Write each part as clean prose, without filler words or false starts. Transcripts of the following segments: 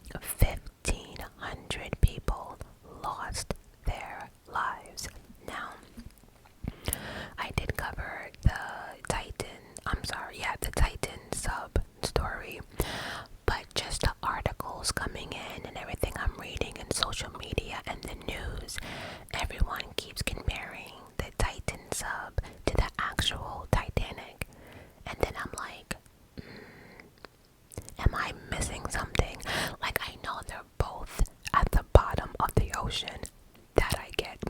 than 1,500 people lost their lives. Now, I did cover the Titan sub story, but just the articles coming in and everything I'm reading in social media and the news, everyone keeps comparing the Titan sub to the actual Titanic. And then I'm like, am I missing something? Like, I know they're both at the bottom of the ocean, that I get.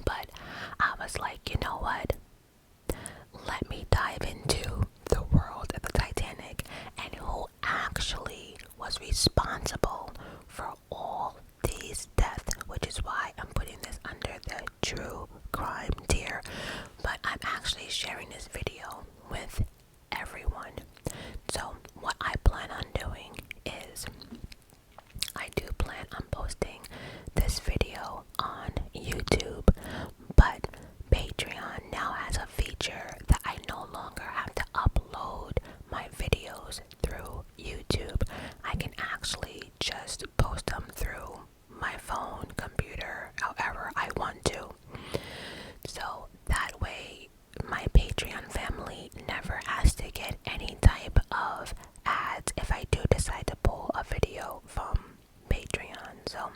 But I was like, you know what? Let me dive into the world of the Titanic and who actually was responsible for all these deaths, which is why I'm putting this under the true crime tier. But I'm actually sharing this video with everyone. So what I plan on doing is I do plan on posting this video on YouTube, but Patreon now has a feature that I no longer have to upload my videos through YouTube. I can actually just post them through my phone, computer, however I want to. So that way my Patreon family never has to get any type of ads if I do decide to pull a video from Patreon. So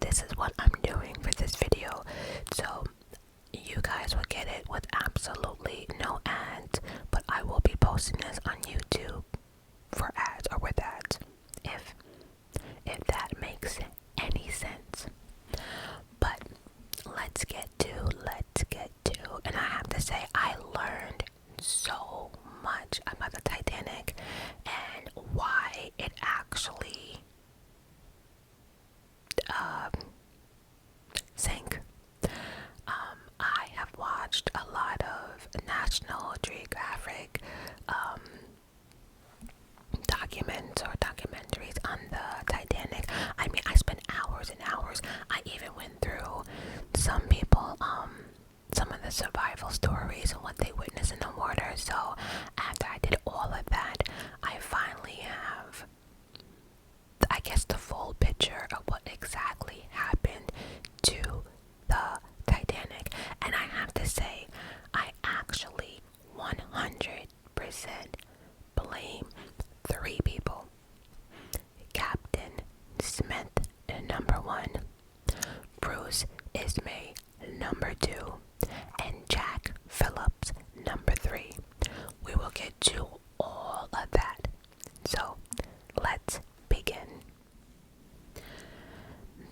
this is what I'm doing for this video. So you guys will get it with absolutely no ads, but I will be posting this on YouTube for ads or with ads, if that makes any sense. But let's get to, and I have to say, I learned so much about the Titanic and why it actually sank. I have watched a lot of National Geographic documentaries on the Titanic. I mean, I spent hours and hours. I even went through some people, some of the survival stories and what they witnessed in the water. So after I did all of that, I finally have, I guess, the full picture of what exactly happened to the Titanic. And I have to say, I actually 100% blame 3 people. Captain Smith, number 1, Bruce Ismay, number 2, and Jack Phillips, number 3. We will get to all of that. So let's begin.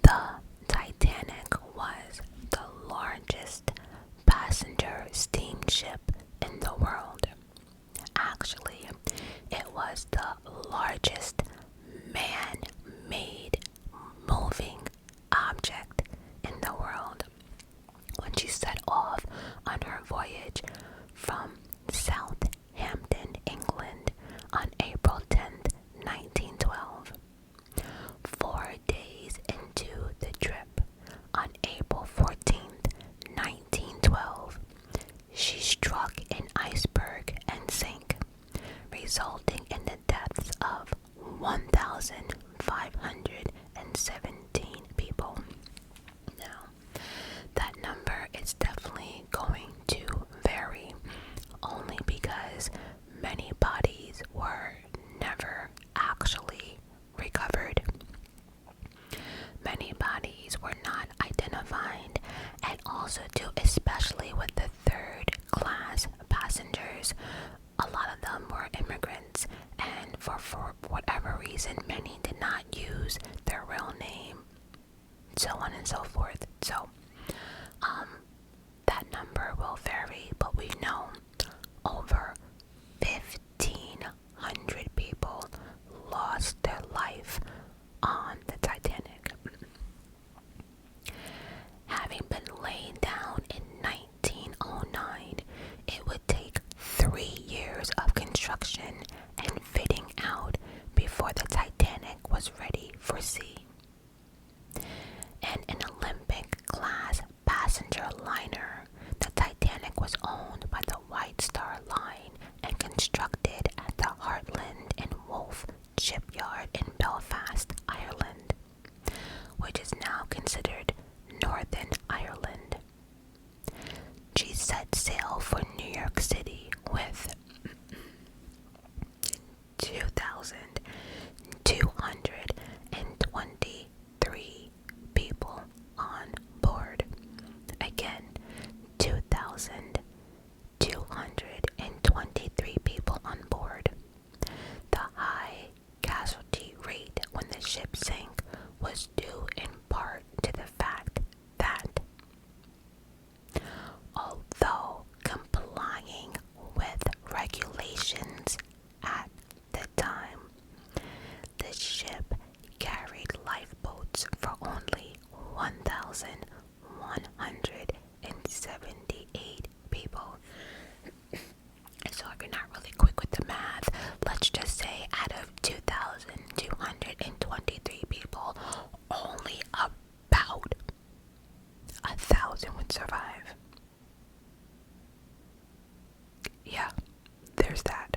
The Titanic was the largest passenger steamship in the world. Actually, it was the largest man-made moving object in the world when she set off on her voyage from Southampton, England on April 10th, 1912. 4 days into the trip, on April 14th, 1912, she struck an iceberg and sank, resulting in the deaths of 1,517 people. Now, that number is definitely going to vary, only because many bodies were never actually recovered. Many bodies were not identified, and also too, especially with the third class passengers, a lot of them were immigrants, and for whatever reason, many did not use their real name, so on and so forth. So that number will vary, but we know over 1,500 people lost their life on the Titanic. Having been laid down in 1909, it would take 3 years of construction and fitting out before the Titanic was ready for sea. And an Olympic-class passenger liner, the Titanic was owned by the White Star Line and constructed at the Heartland and Wolff shipyard in Belfast, Ireland, which is now considered Northern Ireland. She set sail for New York City with 2,223 people on board. Again, 2,223 people on board. The high casualty rate when the ship sank was due in part to the fact that, although complying with regulations at the time, the ship carried lifeboats for only 1,178 people. So if you're not really quick with the math, let's just say out of 2,223 people, only about 1,000 would survive. Yeah, there's that.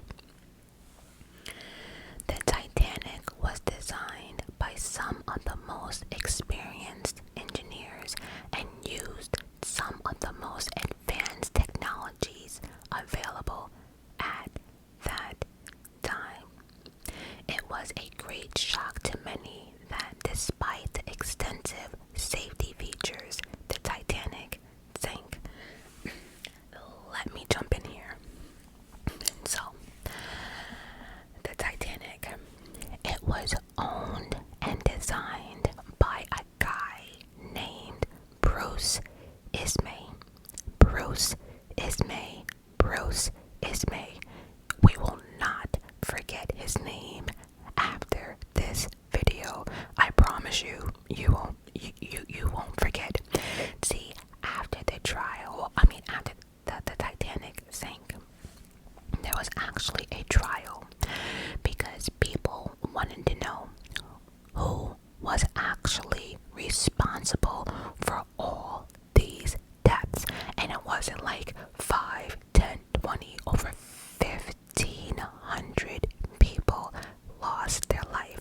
The Titanic was designed by some of the most experienced engineers and used some of the most advanced technologies available at that time. It was a great shock to many that despite the extensive safety features, the Titanic sank. Let me jump in here. So, the Titanic, it was owned and designed by a guy named Bruce Ismay. Bruce Ismay. Bruce Ismay. We will not forget his name after this video. I promise you, you won't forget. See, after the trial, after the Titanic sank, there was actually a trial because people wanted to know who was actually responsible for all these deaths. And it wasn't like 5, 10, 20, over 1,500 people lost their life.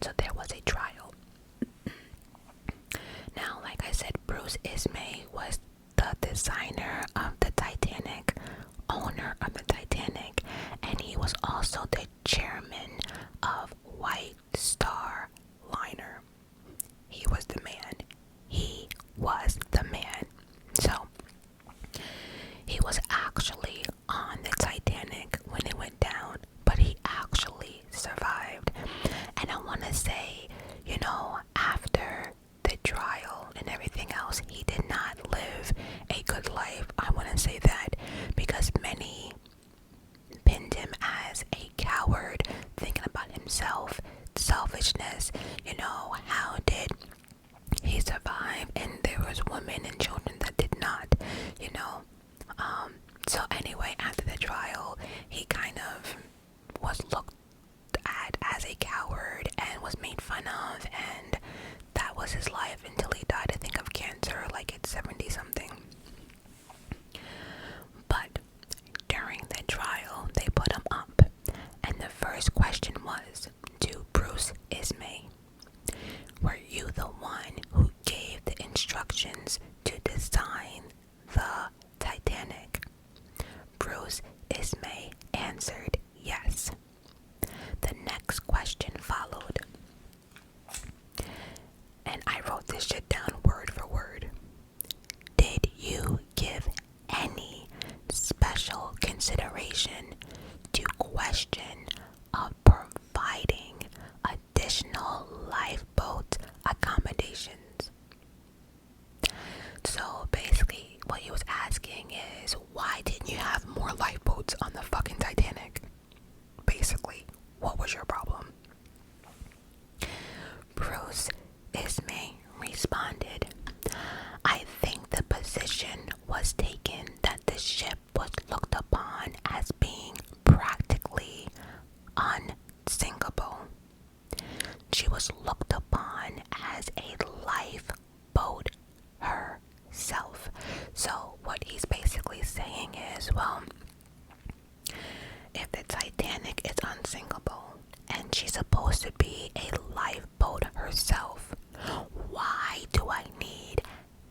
So there was a trial. Now, like I said, Bruce Ismay was the designer of the Titanic, owner of the Titanic, and he was also the chairman of White Star Liner. He was the man. He was the man. So, he was actually on the Titanic when it went down, but he actually survived. And I want to say, after the trial and everything else, he did not live a good life. I want to say that because many pinned him as a coward, thinking about himself, selfishness. How did he survive? And there was women and children that did not. So anyway, after the trial, he kind of was looked at as a coward and was made fun of, and that was his life until he died, I think, of cancer, like at 70 something. But during the trial, they put him up, and the first question was to Bruce Ismay: were you the one who gave the instructions to design the Titanic? Bruce Ismay answered yes. The next question followed, and I wrote this shit down word for word. Did you give any special consideration to question of providing additional lifeboat accommodations? So basically what he was asking is, why didn't you have more lifeboats on the fucking Titanic? Basically, what was your problem? Bruce Ismay responded, I think the position was taken that the ship was looked upon as being practically unsinkable. She was looked upon as a lifeboat herself. So what he's basically saying is, well, if the Titanic is unsinkable and and she's supposed to be a lifeboat herself. Why do I need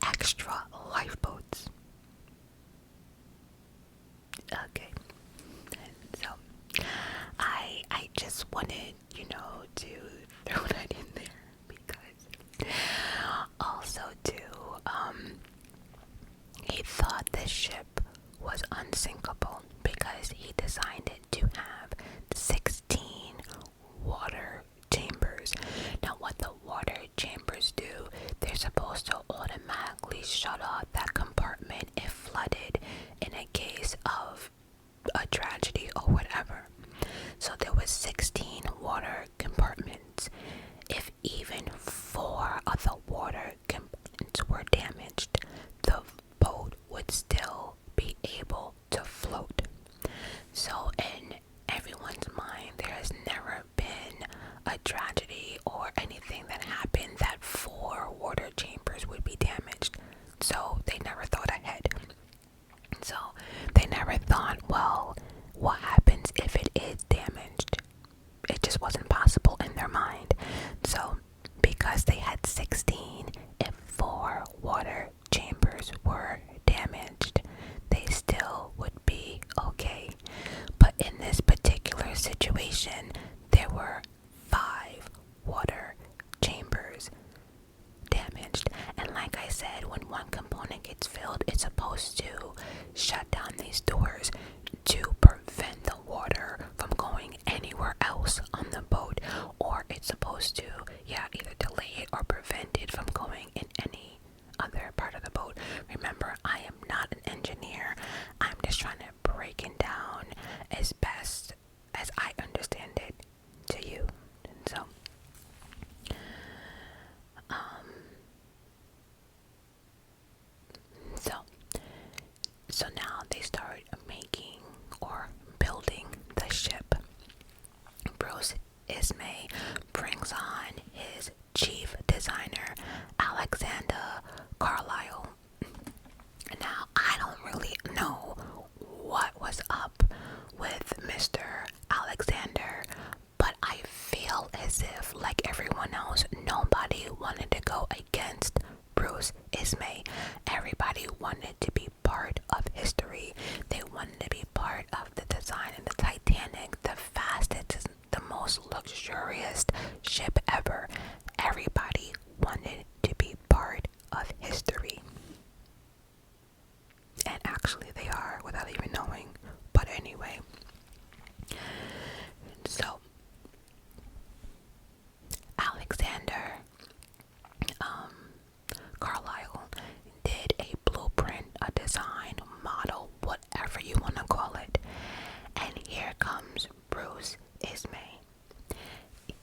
extra lifeboats? Okay, so I just wanted, to throw that in there because also too, he thought this ship was unsinkable because he designed it to have 16 water chambers. Now what the water chambers do, they're supposed to automatically shut off that compartment if flooded in a case of a tragedy or whatever. So there was 16 water compartments. If even 4 of the water compartments were damaged, the boat would still be able to float. So in everyone's mind, there has never been a tragedy or anything that happened that 4 water chambers would be damaged. So they never thought ahead. So they never thought, well, what happens if it is damaged? It just wasn't possible in their mind. So because they had 16, if 4 water chambers were damaged, they still would be okay. But in this particular situation, there were 5 water chambers damaged. And like I said, when one component gets filled, it's supposed to shut down these doors to prevent the water from going anywhere else on the boat, or it's supposed to either delay it or prevent it from going in any other part of the boat. Remember, I am not an engineer. I'm just trying to break it down as best as I understand it to you. And so now they start making or building the ship. Bruce Ismay brings on his chief designer, Alexander Carlisle. Now, I don't really know what was up with Mr. Alexander, but I feel as if, like everyone else, nobody wanted to go against Bruce Ismay. Everybody wanted to be part of history. They wanted to be part of the design of the Titanic, the fastest, the most luxurious ship ever. Everybody wanted to be part of history. And actually they are, without even knowing. But anyway, so Alexander Carlisle did a blueprint, a design, model, whatever you want to call it. And here comes Bruce Ismay.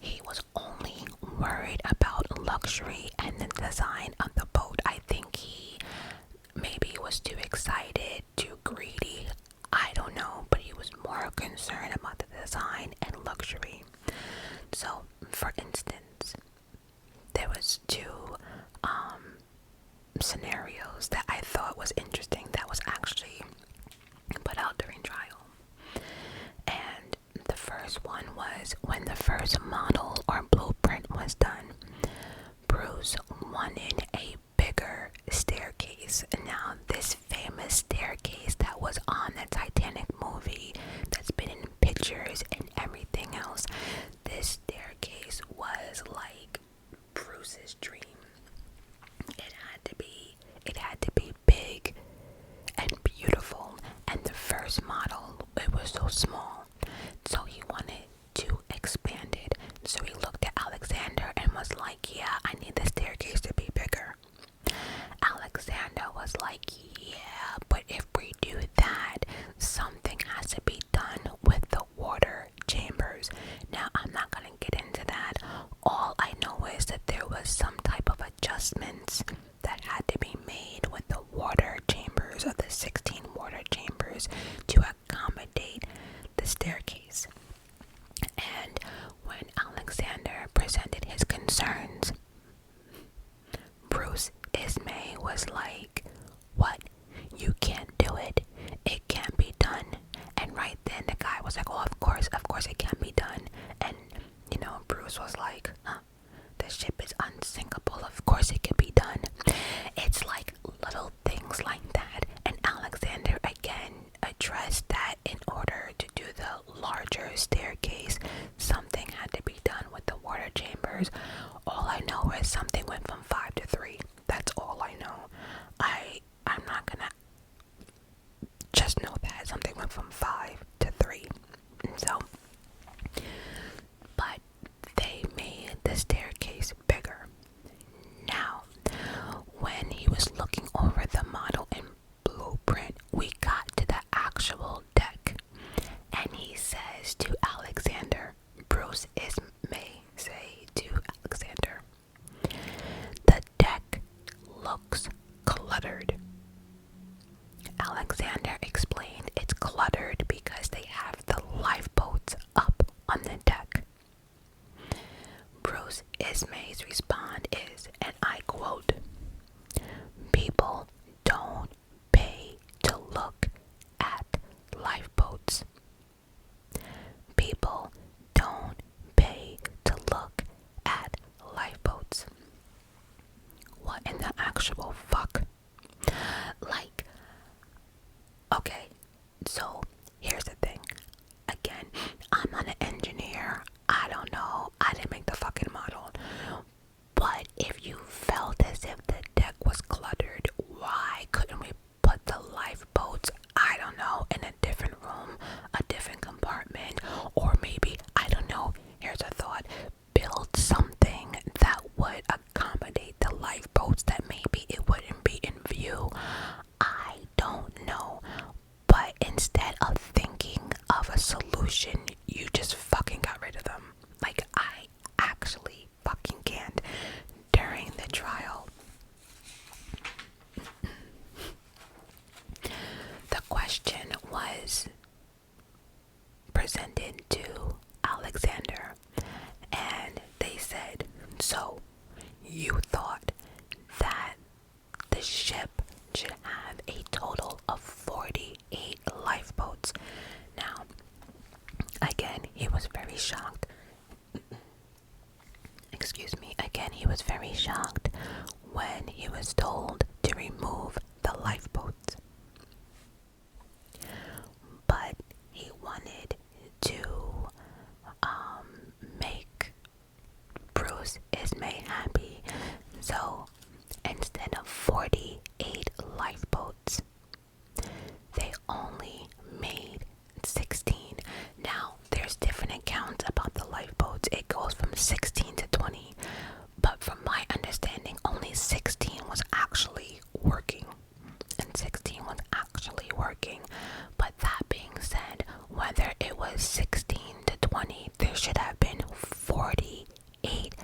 He was only worried about luxury and the design of the boat. I think he maybe was too excited, too greedy. I don't know, but he was more concerned about the design and luxury. So, for instance, there was 2 scenarios that I thought was interesting that was actually put out during trial. And the first one was when the first model or blueprint was done, Bruce wanted a bigger staircase. Now, this famous staircase that was on the Titanic movie, that's been in pictures and everything else, this staircase was like Bruce's dream. It had to be big and beautiful, and the first model, it was so small, so he wanted to expand it. So he looked at Alexander and was like, yeah, I need the staircase to be bigger. Alexander was like, yeah, but if we do that, something has to be done with the water chambers. Now, I'm not going to get into that. All I know is that there was some type of adjustments that had to be made with the water chambers, or the 16 water chambers, to accommodate the staircase. And when Alexander presented his concerns, Bruce Ismay was like, what? You can't do it. It can't be done. And right then the guy was like, oh, of course it can be done. And was like, the ship is unsinkable. Of course it can be done. It's like little things like that. And Alexander again addressed that in order to do the larger staircase, something had to be done with the water chambers. All I know is something went from 5 to 3. That's all I know. I'm not gonna just know that something went from 5 to 3. So, but they made the staircase bigger. Now, when he was looking over the model and blueprint, we got to the actual deck, and he says to Alexander, Bruce may say to Alexander, the deck looks cluttered. Alexander explained it's cluttered because they have the lifeboats up on the deck. Bruce Ismay's response is, and I quote, people don't pay to look at lifeboats. People don't pay to look at lifeboats. What in the actual fuck? Like, okay, so here's the thing. Again, I'm not an engineer. I don't know. I didn't make the fucking model. But if you felt as if the deck was cluttered, why couldn't we put the lifeboats, I don't know, in a different room, a different compartment, or maybe, I don't know, here's a thought, build something that would accommodate the lifeboats that maybe it wouldn't be in view. I don't know. But instead of thinking of a solution, you just fucking got rid of them. Like, I actually fucking can't. During the trial, the question was presented to Alexander, and they said, so you thought that the ship should have a total of 48 lifeboats. Now, again, he was very shocked. Excuse me. Again, he was very shocked when he was told to remove the lifeboats. But he wanted to make Bruce Ismay happy. So instead of 48 lifeboats, they only made 16. Now, there's different accounts about the lifeboats. It goes from 16 to 20. But from my understanding, only 16 was actually working. And 16 was actually working. But that being said, whether it was 16 to 20, there should have been 48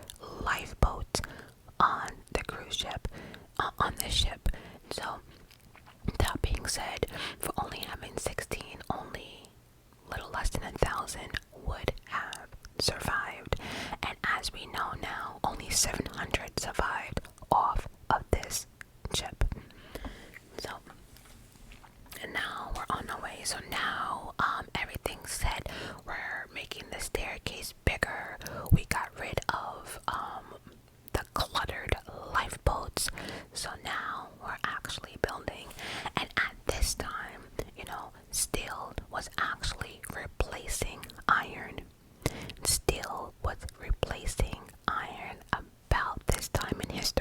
lifeboats on the cruise ship, on the ship. So, that being said, for only having 16, only little less than 1,000 would have survived. And as we know now, only 700 survived off of this ship. So, and now we're on our way. So now, everything's set. We're making the staircase bigger. We got rid of the cluttered lifeboats. So now we're actually building. And at this time, steel was actually replacing iron. Steel was replacing iron about this time in history.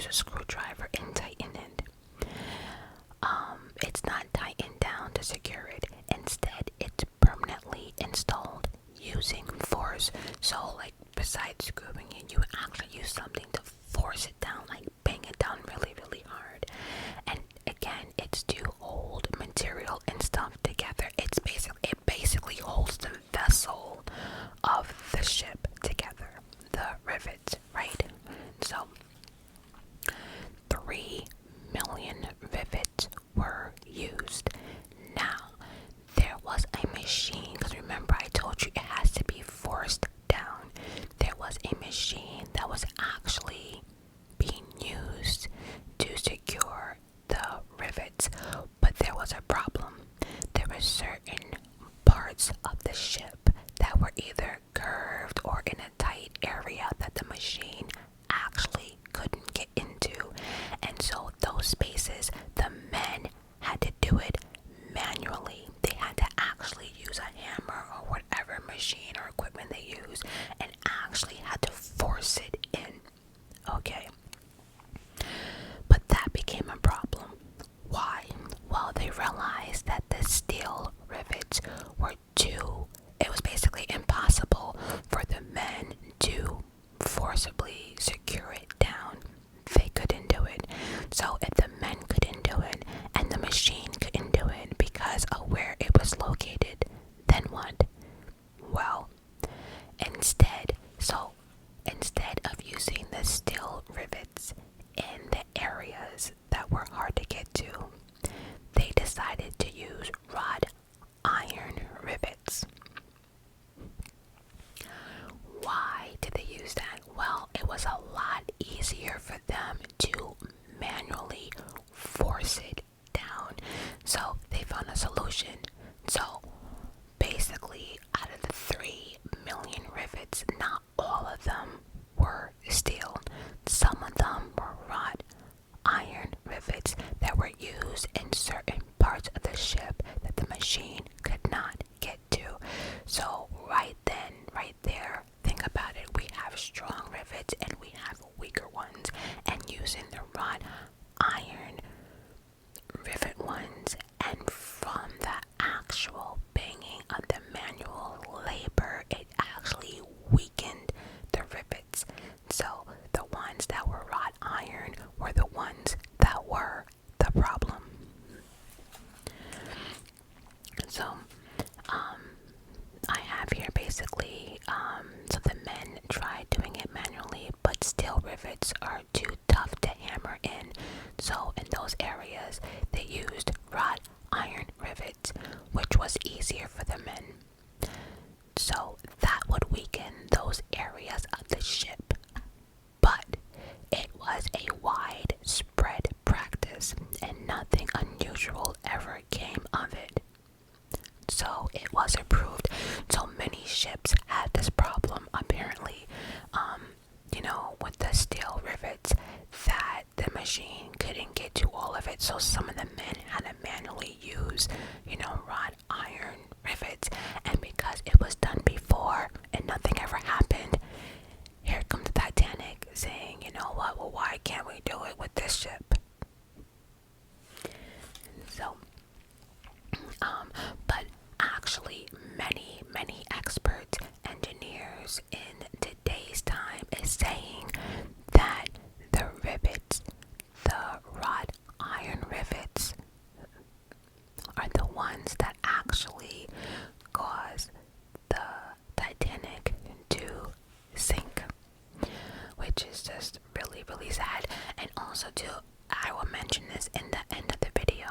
a screwdriver and tighten it. It's not tightened down to secure it. Instead, it's permanently installed using force. So, like, besides screwing it, you actually use something to force it down, like bang it down really, really hard. And again, it's to hold material and stuff together. It basically holds the vessel of the ship together, the rivets, right? So 3 million rivets were used. Now, there was a machine, because remember I told you it has to be forced down. There was a machine that was actually being used to secure the rivets, but there was a problem. There were certain parts of the ship that were either curved or in a tight area that the machine actually couldn't get into, and so those spaces the men had to do it manually. They had to actually use a hammer or whatever machine or equipment they use and actually had to force it in. Okay, but that became a problem. Why? Well, they realized that the steel rivets were it was basically impossible for the men to forcibly secure it down. They couldn't do it. So if the men couldn't do it and the machine couldn't do it because of where it was located, then what? Well, instead of using the steel rivets in the areas that were hard to get to, they decided to use wrought iron rivets. Why did they use that? Well, it was a lot easier for them to manually force it down. So they found a solution. So basically, out of the 3 million rivets, not all of them were steel. Some of them were wrought iron rivets that were used in certain parts of the ship that the machine could not get to. So right then, right there, think about it. We have strong rivets and we have weaker ones, and using the wrought iron rivet ones, and from the actual banging of the manual labor, it actually weakened the rivets. So the ones that were wrought iron were the ones that were the problem. So I have here basically, so the men tried doing it manually, but steel rivets are too tough to hammer in. So in those areas, they used wrought iron rivets, which was easier for the men. So that would weaken those areas of the ship. But it was a widespread practice, and nothing unusual ever came of it. So it was approved. So many ships had this problem, apparently, with the steel rivets, that the machine couldn't get to all of it. So some of the men had to manually use, wrought iron rivets. And because it was done before and nothing ever happened, here comes the Titanic saying, you know what, well, why can't we do it with this ship? So, but actually many experts, engineers in today's time is saying that the rivets, the wrought iron rivets, are the ones that actually caused the Titanic to sink, which is just really, really sad. And also too, I will mention this in the end of the video,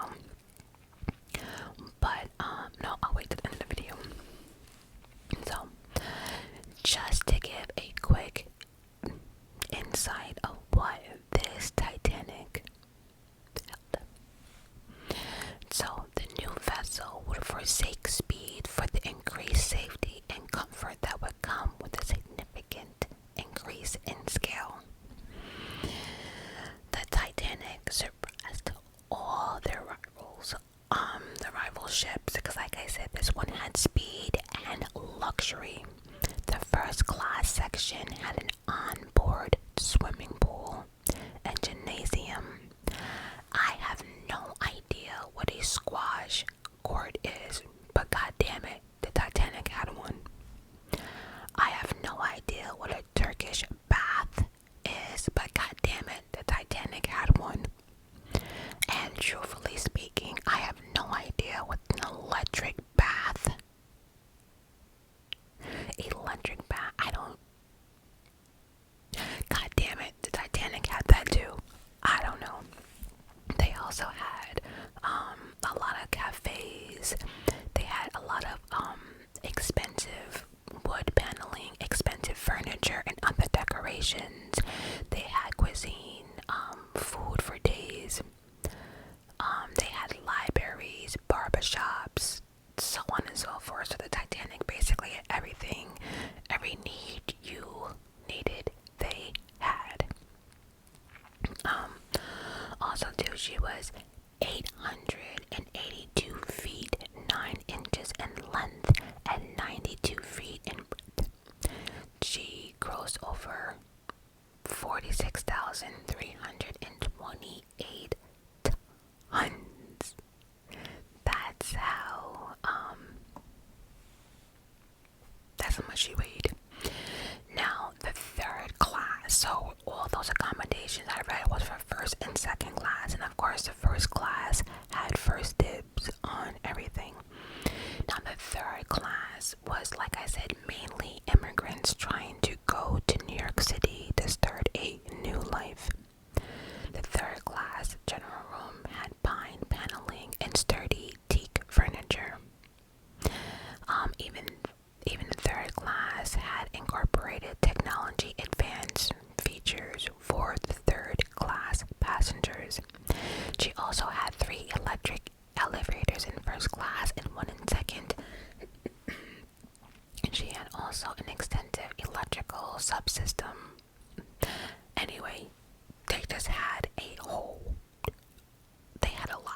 but no, I'll wait till the end of the video. So just to give a quick insight of what this Titanic held. So the new vessel would forsake speed for the increased safety and comfort that would come with a significant increase in scale. The Titanic surpassed all their rivals, the rival ships, because like I said, this one had speed and luxury. The first class section to. She was 882 feet 9 inches in length and 92 feet in breadth. She grossed over 46,328 tons. That's how much she weighed. Now, the third class, so all those accommodations I read was for first and second class, and of course the first class had first dibs on everything. Now, the third class was, like I said, mainly immigrants trying to go to New York City to start a new life. The third class general room had pine paneling and sturdy teak furniture. Even the third class had incorporated technology advanced features for the third class passengers. She also had 3 electric elevators in first class and 1 in second. And she had also an extensive electrical subsystem. Anyway, they just had a whole, they had a lot.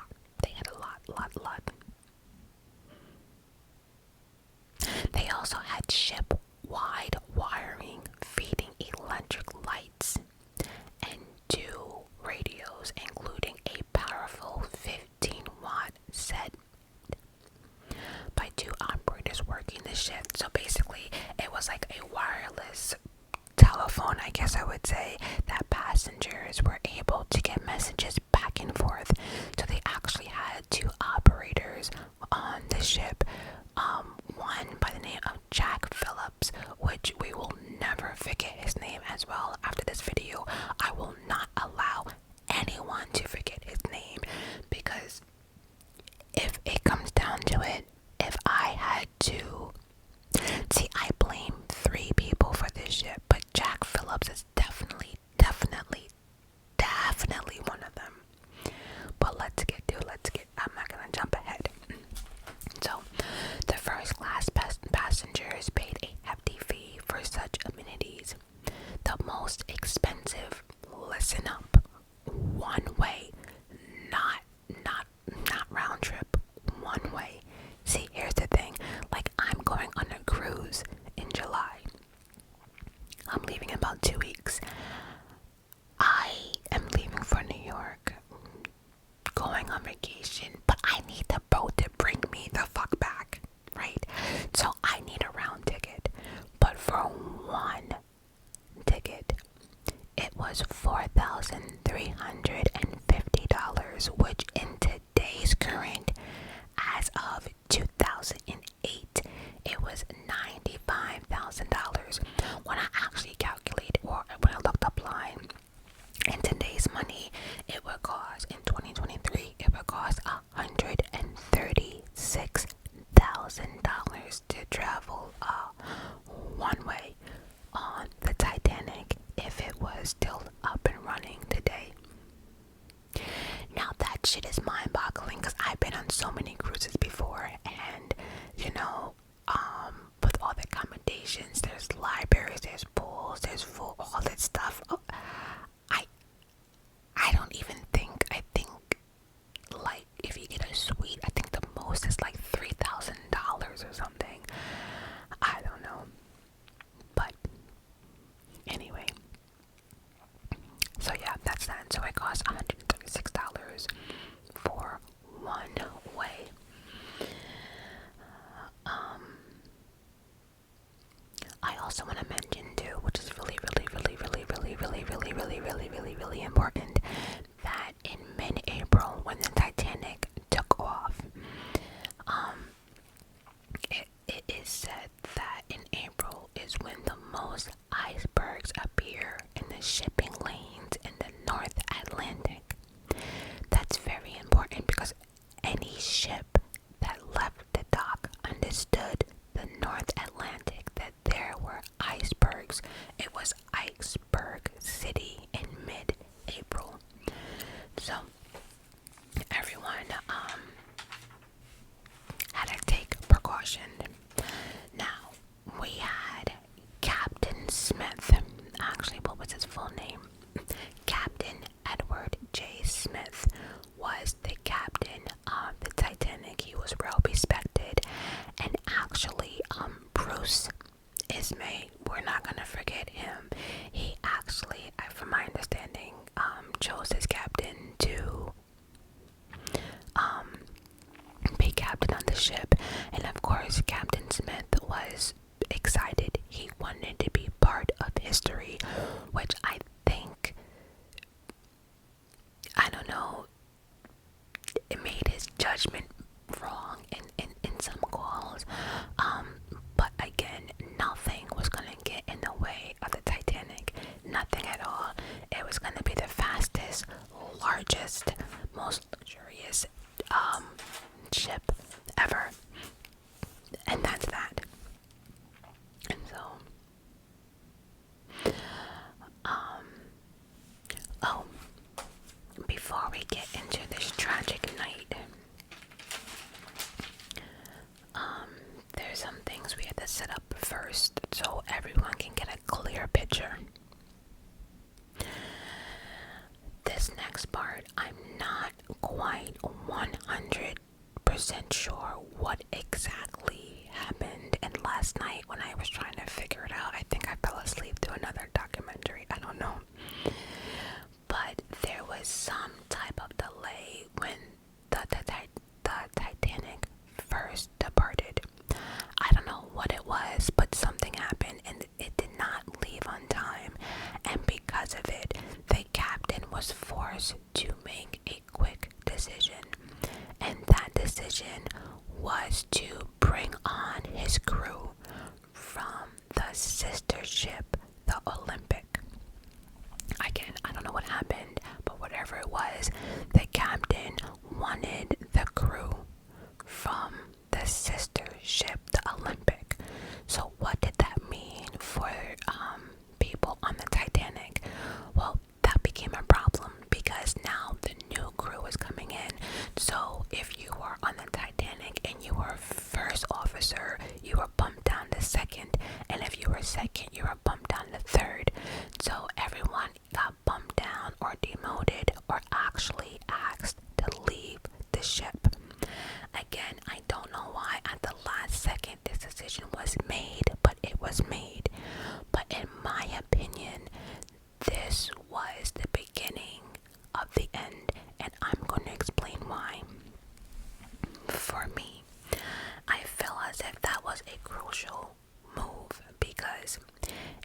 They also had ship-wide wiring feeding electric lights and 2 radios, including a powerful 15-watt set by 2 operators working the shift. So basically, it was like a wireless telephone, I guess I would say, that passengers were able to get messages back and forth. So they actually had 2 operators on the ship. One by the name of Jack Phillips, which we will never forget his name as well. After this video, I will not allow anyone to forget his name, because if it comes down to it, if I had to see, I blame 3 people for this ship, but Jack Phillips is definitely one of them. But I'm not gonna jump ahead. So, the first class passengers paid a hefty fee for such amenities. The most expensive, listen up, one way, not round trip, one way. See, here's the thing, like, I'm going on a cruise in July. I'm leaving in about 2 weeks. I am leaving for New York, going on vacation, but I need the boat to bring me the fuck back, right? So I need a round ticket. But for one ticket, it was $4,350, which in today's current, as of 2008, it was $95,000. When I actually calculated, or when I looked up line, in today's money, it would cost, in 2023, it would cost $136,000 to travel one way on the Titanic if it was still up and running today. Now that shit is mind-boggling, because I've been on so many cruises before, and with all the accommodations, there's libraries, there's pools, there's food, all that stuff. I don't even think, I think, like, if you get a suite, I think the most is like $3,000 or something. I don't know. But anyway, so yeah, that's that. So it costs $136 for one way. I also want to mention too, which is really important, that in mid-April, when the Titanic took off, it is said that in April is when the most icebergs appear in the shipping lanes in the North Atlantic. That's very important, because any ship that left the dock understood the North Atlantic, that there were icebergs. It was Iceberg City in mid-April. ship. And of course, Captain Smith was excited. He wanted to be part of history, which I think, I don't know, it made his judgment wrong in some calls. But again, nothing was going to get in the way of the Titanic. Nothing at all. It was going to be the fastest, largest, most luxurious ship ever. And that's that. And so, oh, before we get into this tragic night, there's some things we have to set up first so everyone can get a clear picture. This next part, I'm not quite 100% sure what exactly happened. And last night when I was trying to figure it out, I think I fell asleep to another documentary. I don't know. But there was some type of delay when the Titanic first departed. I don't know what it was, but something happened and it did not leave on time. And because of it, the captain was forced to make a quick decision. And that decision was to bring on his crew from the sister ship, the Olympic. Again, I don't know what happened, but whatever it was, the captain wanted the crew from the sister ship, the Olympic. So what did that mean for people on the Titanic? Well, that became a problem because now the new crew is coming in. So if you were on the Titanic and you were first officer, you were bumped down to second, and if you were second, you were bumped down to third. So everyone got bumped down or demoted or actually asked to leave the ship. Again, I don't know why at the last second this decision was made, but it was made. But in my opinion, this was the beginning of the end, and I'm going to explain why. For me, I feel as if that was a crucial move because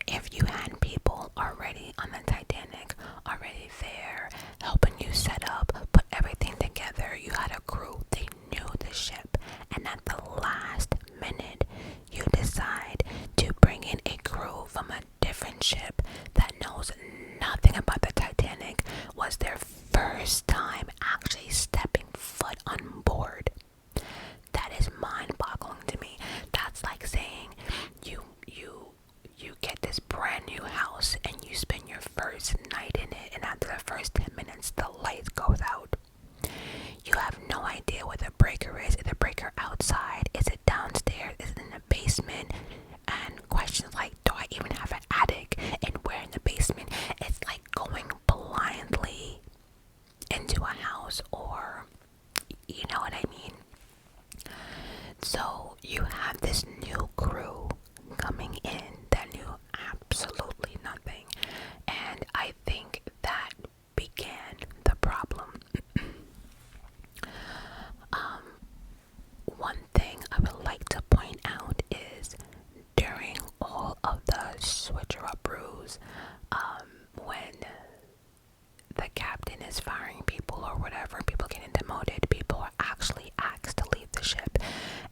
if you had people already on the Titanic, already there, helping you set up, put everything together, you had a crew, they knew the ship, and at the last minute, you decide to bring in a crew from a different ship that knows nothing about the Titanic, was their first time actually stepping foot on board. That is mind-boggling to me. That's like saying you get this brand new house and you spend your first night in it, and after the first 10 minutes the light goes out. You have no idea where the breaker is. Is the breaker outside? Is it downstairs? Is it in the basement? And questions like, do I even have an attic? And where in the basement? It's like going blindly into a house, or you know what I mean? So you have this new crew coming in that knew absolutely nothing, and I think that began the problem. One thing I would like to point out is during all of the switcher-up-roos, when the captain is firing people or whatever, people getting demoted, people are actually asked to leave the ship,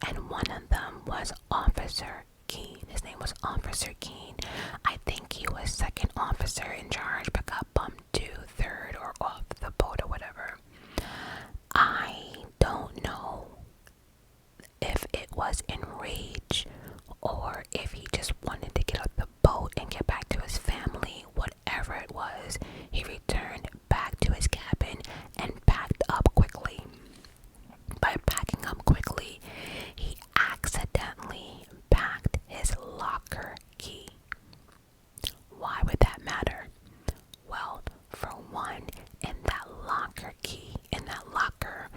and one of them was Officer Keene. His name was Officer Keene. I think he was second officer in charge but got bumped to third or off the boat or whatever. I don't know if it was in rage or if he just wanted to get off the boat and get back to his family. Whatever it was, he returned back to his cabin and packed up quickly. By packing up quickly, he accidentally packed his locker key. Why would that matter? Well, for one, in that locker key, in that locker,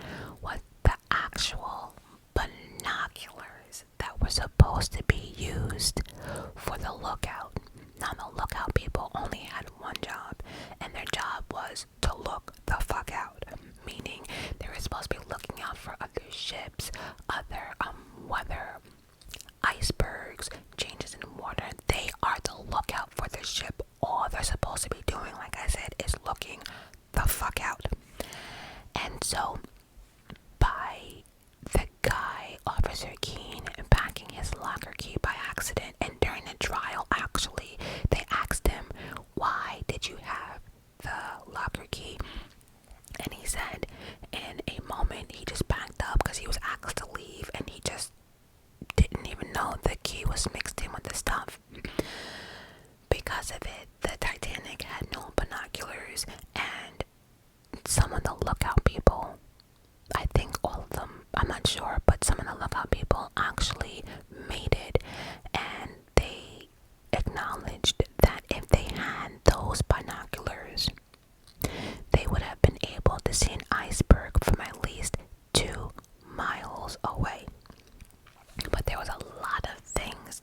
was the actual binoculars that were supposed to be used for the lookout. Now, the lookout people only had one job, and their job was to look the fuck out. Meaning, they were supposed to be looking out for other ships, other said in a moment he just packed up because he was asked to leave, and he just didn't even know the key was mixed in with the stuff. Because of it, the Titanic had no binoculars, and some of the lookout people, I think all of them, I'm not sure, but some of the lookout people actually made it, and they acknowledged that if they had those binoculars, they would have been able to see an iceberg from at least 2 miles away. But there was a lot of things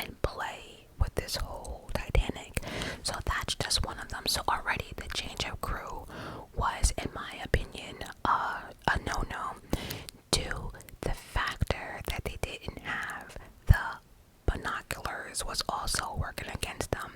in play with this whole Titanic, so that's just one of them. So already the change of crew was, in my opinion, a no-no, to the factor that they didn't have the binoculars was also working against them.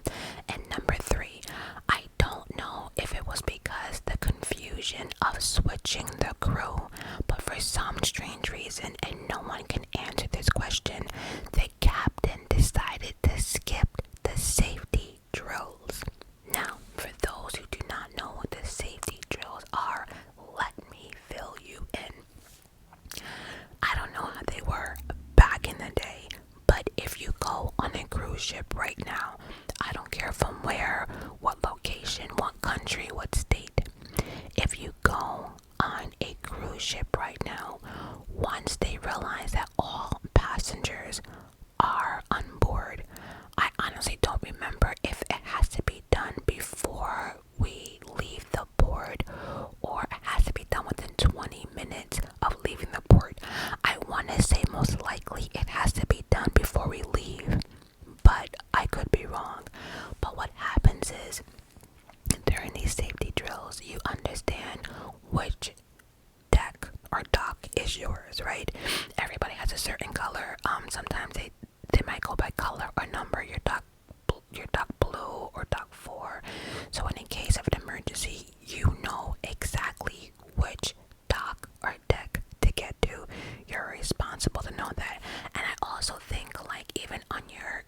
And number 3, I don't know if it was because the confusion of switching the crew, but for some strange reason, and no one can answer this question, the captain decided to skip the safety drills. Now, for those who do not know what the safety drills are, let me fill you in. I don't know how they were back in the day, but if you go on a cruise ship right now, I don't care from where, what location, what country, what state, if you go on a cruise ship right now, once they realize that all passengers are on board, I honestly don't remember if it has to be done before we leave the port or it has to be done within 20 minutes of leaving the port. I want to say most likely it has to be done before we leave, but I could be wrong. But what happens is, during these safety drills, you understand which deck or dock is yours, right? Everybody has a certain color. Sometimes they might go by color or number. Your dock blue or dock 4. So in case of an emergency, you know exactly which dock or deck to get to. You're responsible to know that. And I also think, like, even on your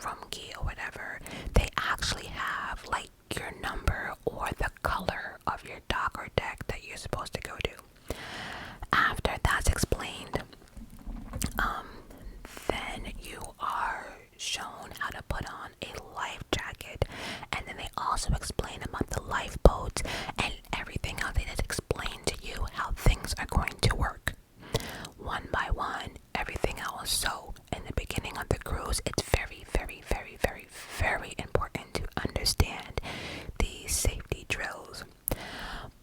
room key or whatever, they actually have like your number or the color of your dock or deck that you're supposed to go to. After that's explained, then you are shown how to put on a life jacket, and then they also explain about the lifeboats and everything else. They just explain to you how things are going to work one by one, everything else. So in the beginning of the cruise, it's very, very, very, very, very important to understand these safety drills.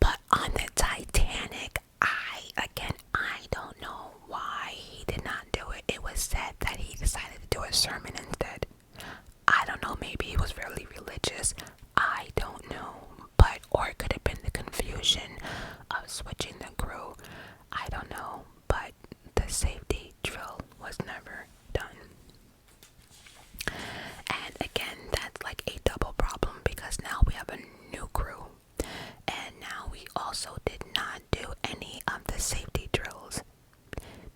But on the Titanic, I don't know why he did not do it. It was said that he decided to do a sermon instead. I don't know, maybe he was really religious. I don't know. But, or it could have been the confusion of switching the crew. I don't know. But the safety drill was never done. And again, that's like a double problem, because now we have a new crew. And now we also did not do any of the safety drills.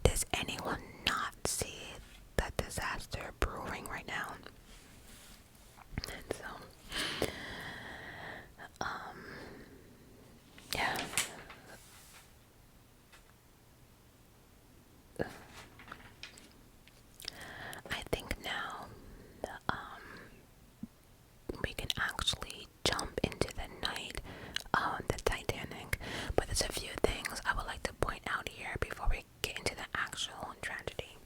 Does anyone not see the disaster brewing right now? And so, yeah. I think now, we can actually jump into the night on the Titanic, but there's a few things I would like to point out here before we get into the actual tragedy.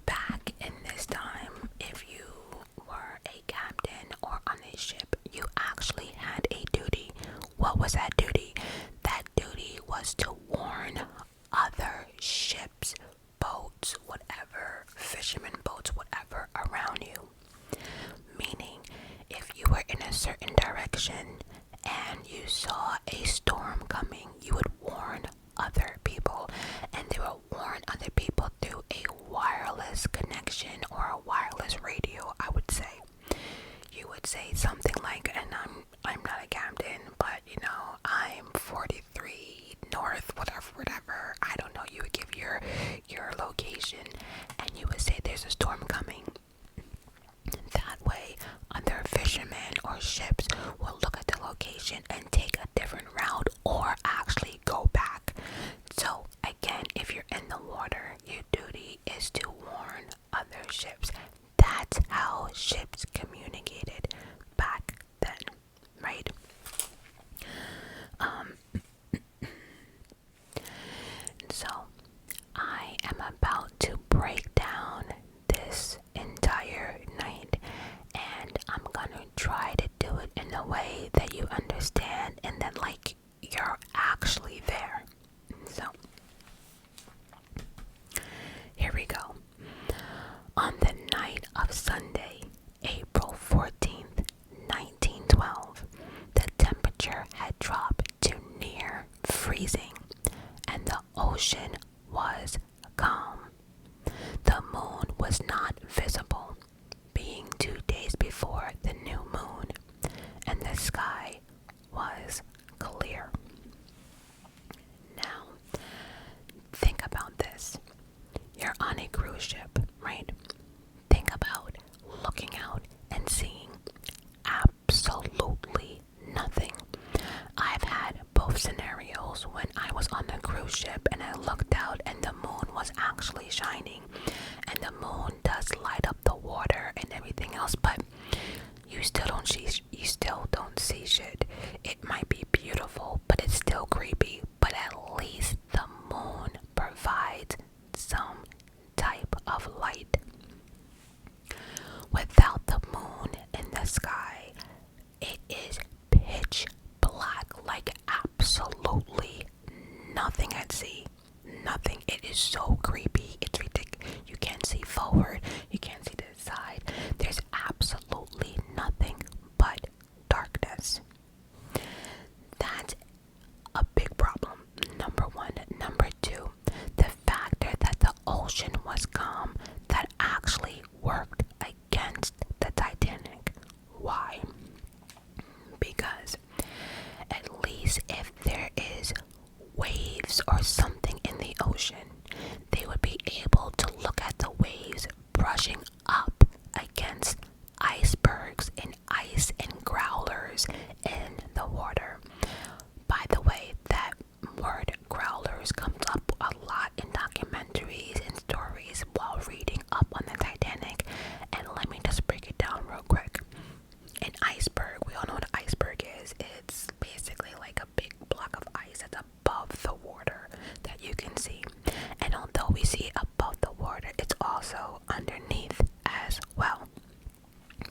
Back in this time, if you were a captain or on a ship, you actually had a duty. What was that duty? That duty was to warn other ships, boats, whatever, fishermen boats, whatever, around you. Meaning, if you were in a certain direction and you saw a storm coming, you would warn other people, and they would warn other people through a wireless connection or a wireless radio, I would say. You would say something like, and I'm not a captain, but you know, I'm 43 north, whatever, I don't know. You would give your location, and you would say there's a storm coming. That way, other fishermen or ships will look at the location and take a temperature had dropped to near freezing, and the ocean was calm. The moon was not visible, being 2 days before the new moon, and the sky was clear. Now, think about this. You're on a cruise ship, right? Think about looking out and seeing absolutely nothing. I've had both scenarios when I was on the cruise ship and I looked out and the moon was actually shining, and the moon does light up the water and everything else, but you still don't see shit. It might be beautiful, but it's still creepy. But at least the moon provides some type of light. Without the moon in the sky, it is pitch black, like absolutely nothing at sea. Nothing. It is so creepy. It's ridiculous. You can't see forward. You can't see to the side. There's absolutely nothing but darkness. That's a big problem. Number one. Number two, the factor that the ocean was calm, that actually worked against the Titanic. Why? Because at least if there is waves or something in the ocean, they would be able to look at the waves brushing up against icebergs and ice and growlers in the water. By the way, that word growlers comes up a lot in documentaries and stories while reading up on the Titanic, and let me just break it down real quick. An iceberg, we all know what an iceberg is. It's basically like a big block of ice that's above the water that you can see. And although we see it above the water, it's also underneath as well.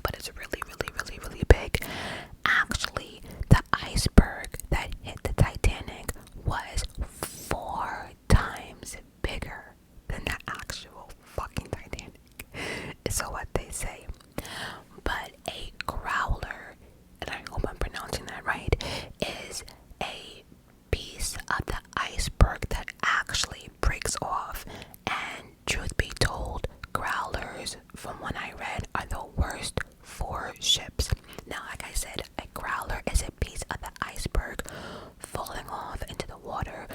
But it's really, really, really, really big. Actually, the iceberg that hit the Titanic was 4 times bigger than the actual fucking Titanic. So what they say. But a growler, and I hope I'm pronouncing that right, is a piece of the iceberg that actually breaks off. And truth be told, growlers, from what I read, are the worst for ships. Now, like I said, a growler is a piece of the iceberg falling off into the water,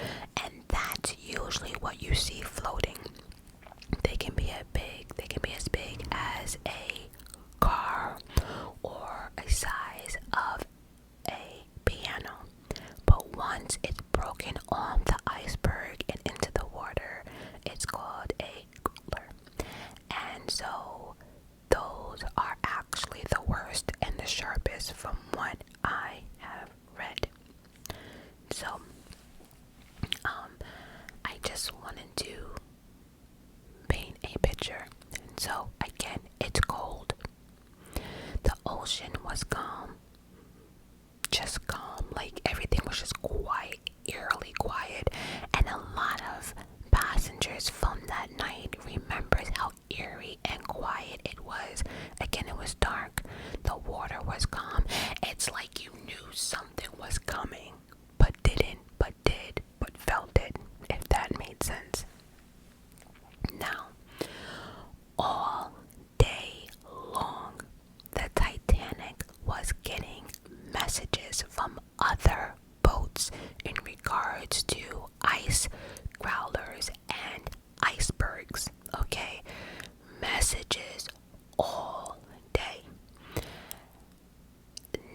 and that's usually what you see floating. They can be as big as a car or a size of a piano. But once it's broken off the iceberg and into the water, it's called a growler. And so those are actually the worst and the sharpest from what I have read. So I just wanted to paint a picture. And so again, it's cold. The ocean was calm. Just calm. Like everything was just quiet, eerily quiet. And a lot of passengers from that night remembers how eerie and quiet it was. Again, it was dark. The water was calm. It's like you knew something was coming, but didn't, but did, but felt it, if that made sense. Now, all day long, the Titanic was getting messages from other boats in regards to ice growlers and icebergs, okay? Messages all day.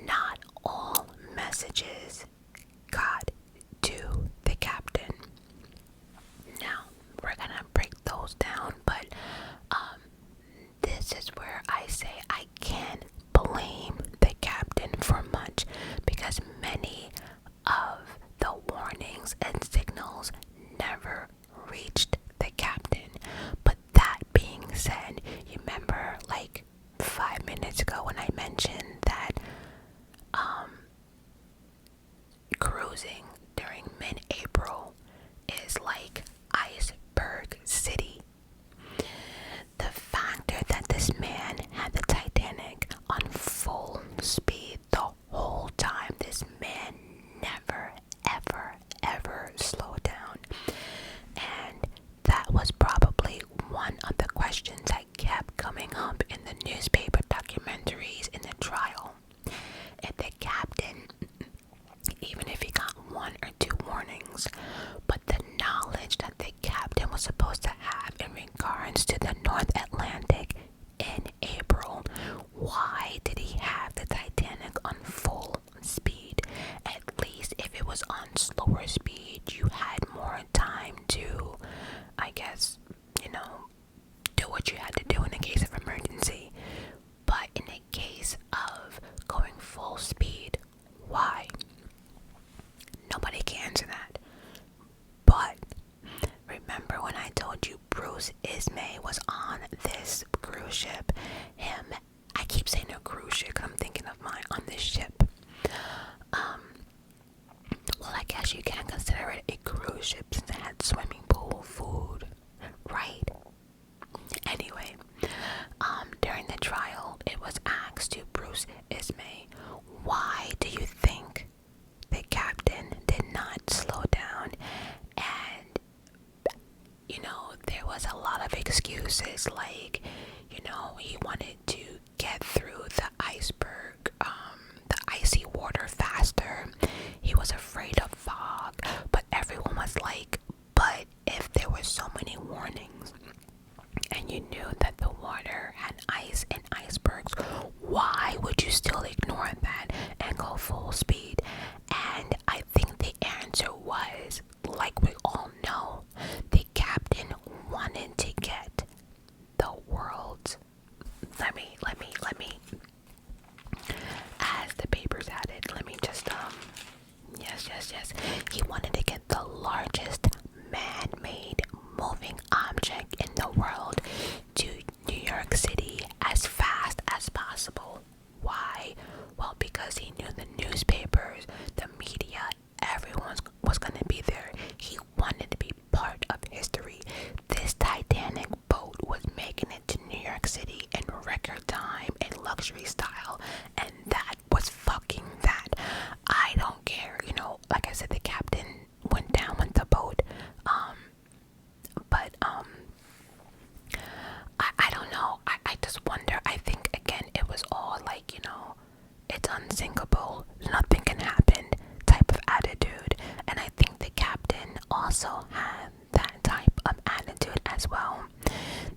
Not all messages got to the captain. Now, we're gonna break those down, but this is where I say I can't blame the captain for much, because many of the warnings and signals never reached the captain. But that being said, you remember like 5 minutes ago when I mentioned that cruising during mid-April is like iceberg city. The factor that this man had the Titanic on full speed the whole time, this man even if he got one or two warnings. But the knowledge that the captain was supposed to have in regards to the North Atlantic in April, why did he have the Titanic on full speed? At least if it was on slower speed, you had more time to, I guess, do what you had to do in a case of emergency. But in a case of going full speed, why? Nobody can answer that. But remember when I told you Bruce Ismay was on this cruise ship? I keep saying a cruise ship because I'm thinking of mine on this ship. Well, I guess you can consider it a cruise ship since it had swimming pool, food, right? Anyway, during the trial, it was asked to Bruce Ismay, why do you think the captain did not slow down? And, there was a lot of excuses, like, he wanted to get through the iceberg, the icy water faster. He was afraid of fog, but everyone was like, but if there were so many warnings, and you knew that the water had ice and icebergs, why would you still ignore that and go full speed? And I think the answer was, like we all know, the captain wanted to get the world's, let me, as the papers had it, let me just, yes, he wanted to get the largest man-made moving object in the world to New York City as fast as possible. Why? Well, because he knew the newspapers, the media, everyone was going to be there. He wanted to be part of history. This Titanic boat was making it to New York City in record time, in luxury style, and that was fucking that. I don't care, like I said, the captain went down with the boat, but I don't know, I just wonder. I think again it was all like, it's unsinkable, nothing can happen type of attitude, and I think the captain also had that type of attitude as well.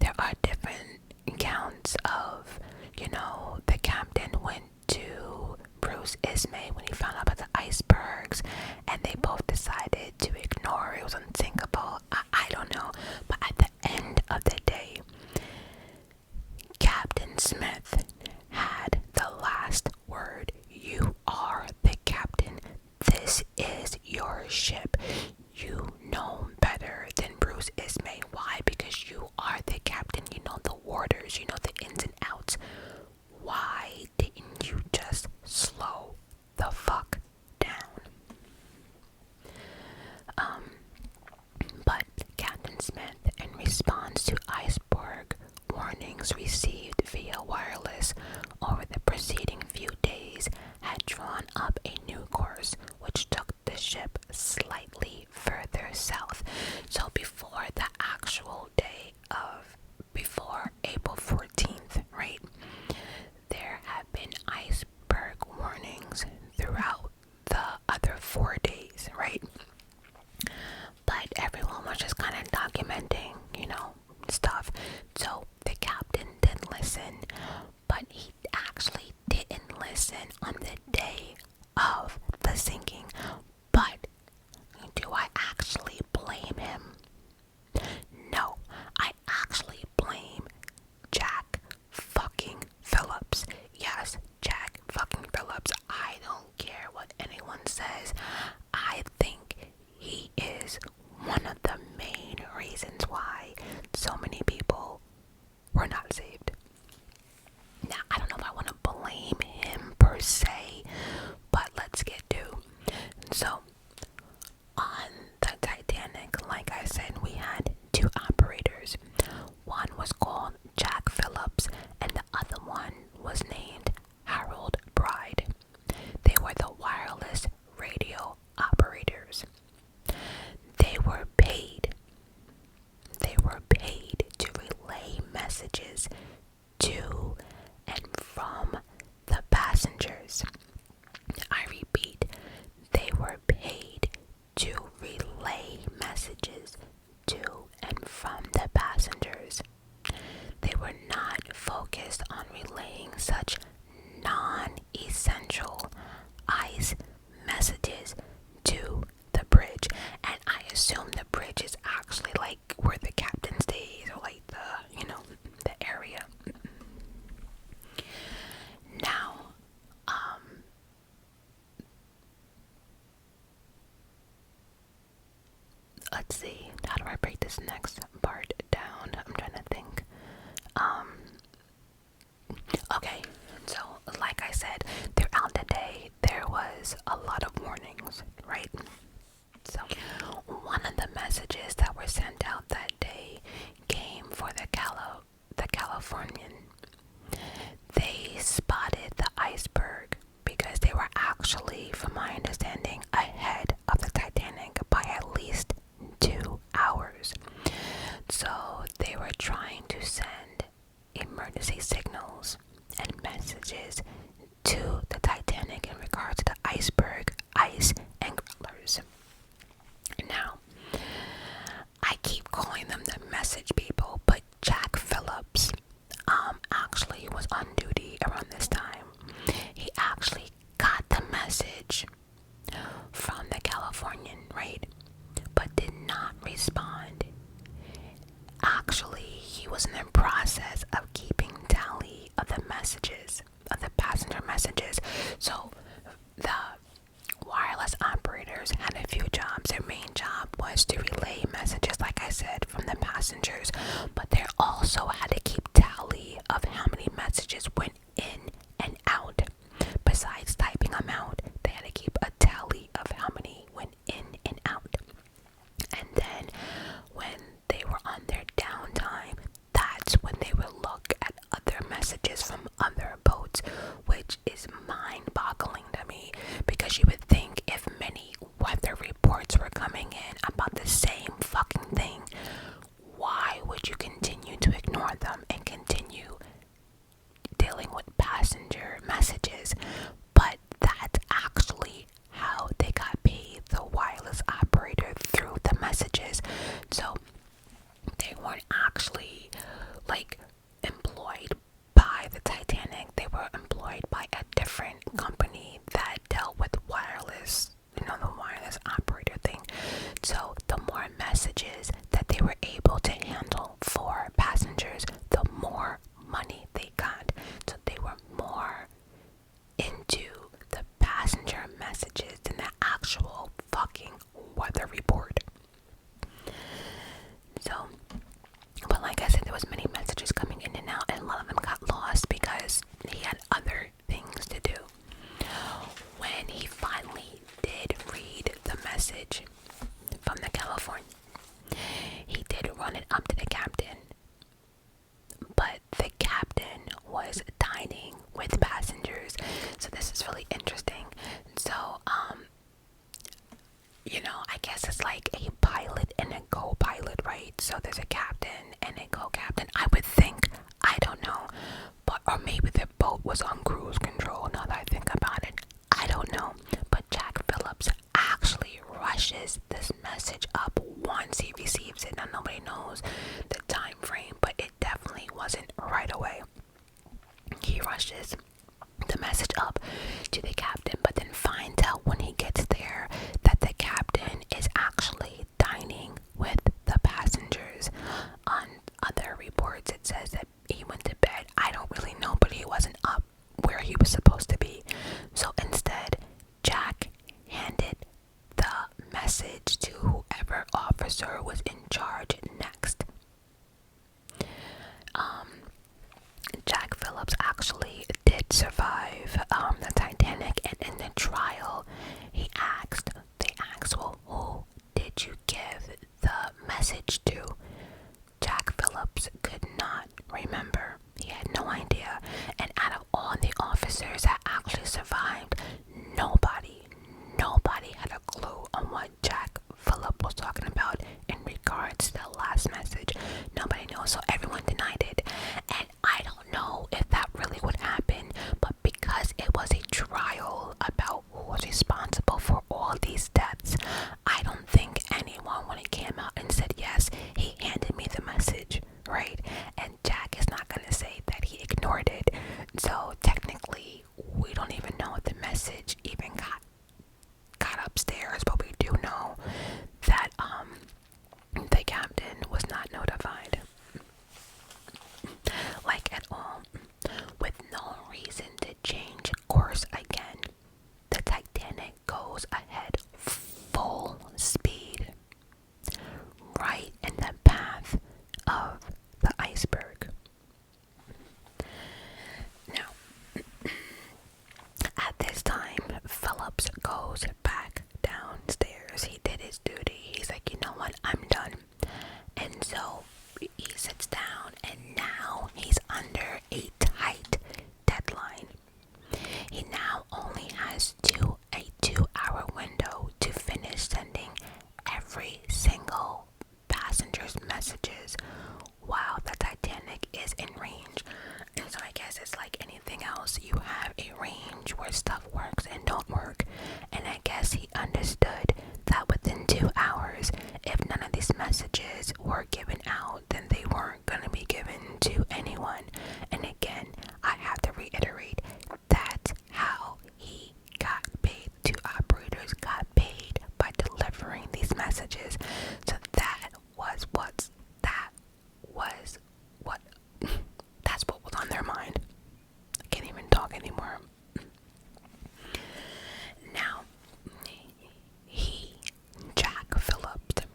There are different accounts of, the captain went to Bruce Ismay when he found out about the icebergs, and they both decided to ignore it was unsinkable. I don't know, but at the end of the day, Captain Smith had the last word. You are the captain. This is your ship. You know better than Bruce Ismay. Why? Because you are the captain. You know the waters. You know the ins and outs. Why didn't you just slow the fuck down? But Captain Smith, in response to iceberg warnings received via wireless over the preceding few days, had drawn up a new course which took the ship slightly further south. So before the actual day of, before April 14th, right, there have been iceberg warnings throughout the other 4 days, right? But everyone was just kind of documenting, stuff. So the captain did messages to the bridge, and I assume the bridge is actually like where the captain stays, or like the, you know, the area. Now, let's see, how do I break this next part down? I'm trying to think. Okay, so like I said, throughout the day there was a lot of warnings, right? So one of the messages that were sent out that day came for the Californian. They spotted the iceberg because they were actually, from my understanding, ahead of the Titanic by at least 2 hours. So they were trying to send emergency signals and messages to the Titanic in regards to the iceberg, ice, and growlers. Now, I keep calling them the message people, but Jack Phillips actually was on duty around this time. He actually got the message from the Californian, right? But did not respond. Actually, he was in the process of keeping tally of the messages, of the passenger messages. So the wireless operators had a few jobs. Their main job was to relay messages, like I said, from the passengers, but they also had to keep tally of how many messages went in and out. Besides typing them out, they had to keep a tally of how many went in and out. And then when they were on their downtime, that's when they would look at other messages from other boats, which is mind-boggling to me, because you would think if many weather reports were coming in about the same fucking thing, why would you continue to ignore them and continue dealing with passenger messages? But that's actually how they got paid, the wireless operator, through the messages. So they weren't actually like employed by the Titanic. They were employed by a different company that dealt with wireless, you know, the wireless operator thing. So the more messages that they were able to handle for passengers, the more money they got. So they were more into the passenger messages than the actual fucking weather report. So, but like I said, there was many messages coming in and out, and a lot of them got lost because he had other things to do. When he finally did read the message from the California, he did run it up to the captain, but the captain was dining with passengers. So this is really interesting. So you know, I guess it's like a pilot and a co-pilot, right? So there's a captain and a co-captain, I would think. I don't know, but or maybe their boat was on cruise control. Now that I think about it, I don't know. But Jack Phillips actually rushes this message up once he receives it. Now nobody knows the time frame, but it definitely wasn't right away. He rushes the message up to the captain, but then finds out when he gets there that the captain is actually dining with the passengers. On other reports it says that he went to bed. I don't really know, but he wasn't up where he was supposed to be. So instead, Jack handed the message to whoever officer was in charge next. Jack Phillips actually did survive the Titanic, and in the trial, they asked, well, who did you give the message to? Jack Phillips could not remember. He had no idea. And out of all the officers that actually survived, nobody had a clue on what Jack Phillips was talking about in regards to the last message. Nobody knows, so everyone denied it. And I don't know if that really would happen, but because it was a trial about who was responsible for all these deaths, I don't think anyone, when it came out and said yes, understood that within 2 hours, if none of these messages were given out, then they weren't going to be given to anyone. And again, I have to reiterate, that's how he got paid. Two operators got paid by delivering these messages. So that's what was on their mind. I can't even talk anymore. Now, Jack Phillips,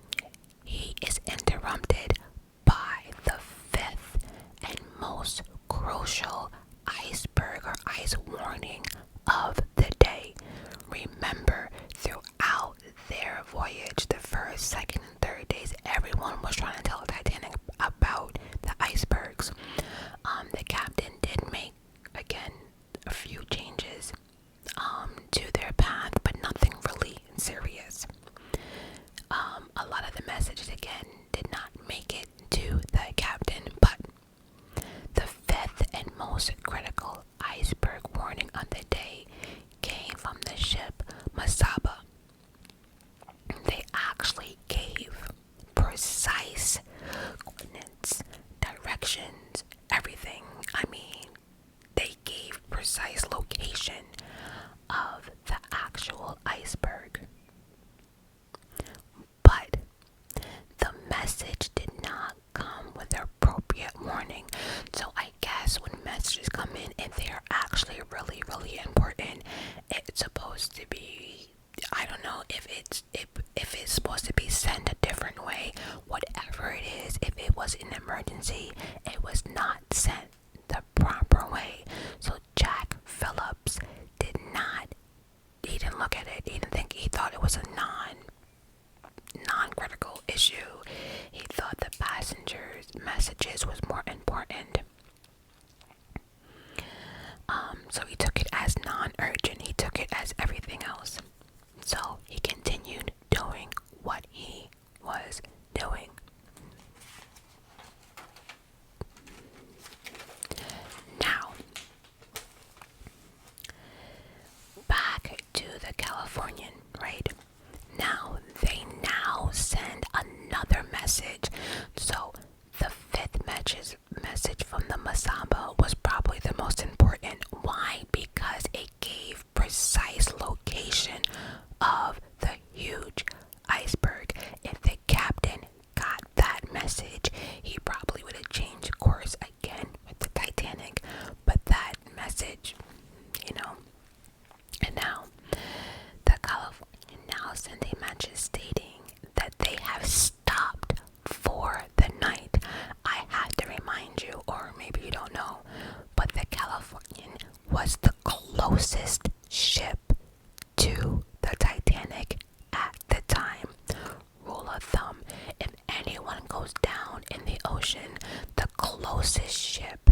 he is interrupted by the fifth and most crucial iceberg or ice warning of the day. Remember, throughout their voyage, the first, second, and third days, everyone was trying to tell the Titanic about the icebergs. The captain did make, again, a few changes to their path, but nothing really serious. A lot of the messages, again, did not make it to the captain, but the fifth and most critical iceberg warning on the day came from the ship Masaba. They actually gave precise coordinates, directions, everything. I mean, they gave precise location of the actual iceberg. But the message did not come with the appropriate warning. So I guess when messages come in and they are actually really, really important, it's supposed to be, I don't know if it's supposed to be sent a different way. Whatever it is, if it was an emergency, it was not sent the proper way. So Jack Phillips he didn't look at it. He thought it was a non-critical issue. He thought the passengers' messages was more important. So he took it as non-urgent. He took it as everything else. So he continued doing what he was doing. Now, back to the Californian, right? Now, they send another message. So, the fifth message from the Masaba was probably the most important. Why? Because it gave precise location of the huge iceberg. If the captain got that message, he probably would have changed course again with the Titanic. But that message, and now the Californian now sent a message stating that they have stopped for the night. I have to remind you, or maybe you don't know, but the Californian was the closest ship to the Titanic at the time. Rule of thumb, if anyone goes down in the ocean, the closest ship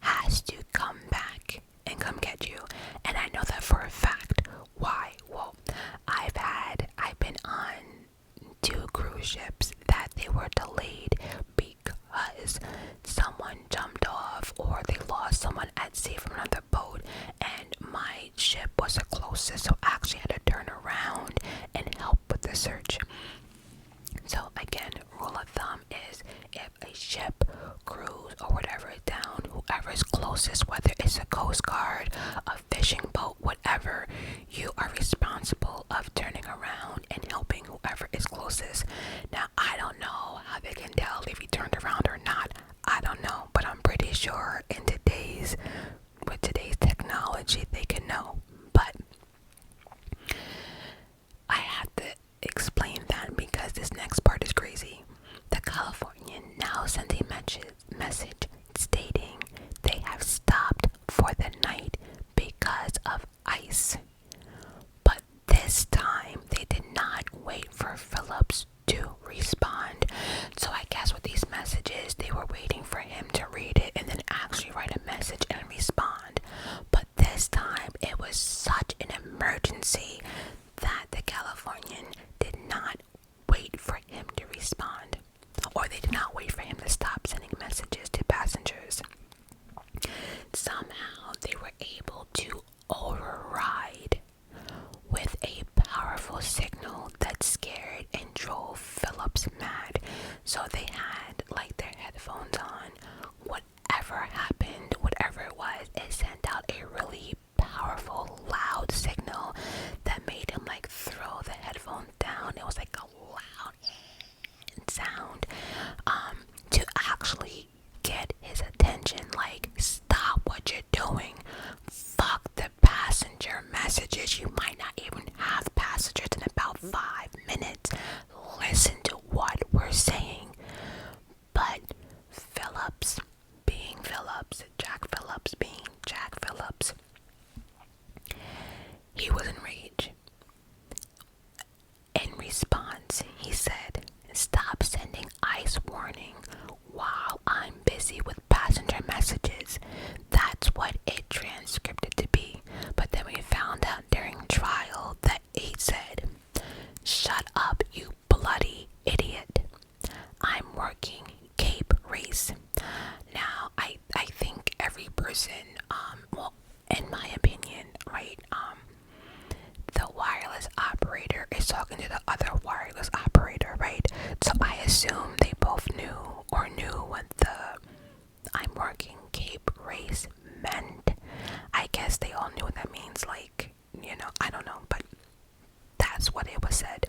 has to come back and come get you. And I know that for a fact. Why? Well, I've been on 2 cruise ships that they were delayed because someone jumped off or they lost someone at sea from another boat, and my ship was the closest, so I actually had to turn around and help with the search. So again, rule of thumb is if a ship, cruise, or whatever is down, whoever is closest, whether it's a Coast Guard, a fishing boat, whatever, you are responsible of turning around and helping whoever is closest. Now, I don't know how they can tell if you turned around or not. I don't know, but I'm pretty sure with today's technology, they can know. But I have to explain that because this next part is crazy. The Californian now sent a message stating they have stopped for the night because of ice. But this time they did not wait for Phillips to bloody idiot. I'm working Cape Race. Now, I think every person, well, in my opinion, right, the wireless operator is talking to the other wireless operator, right? So I assume they both knew what the I'm working Cape Race meant. I guess they all knew what that means, like, I don't know, but that's what it was said.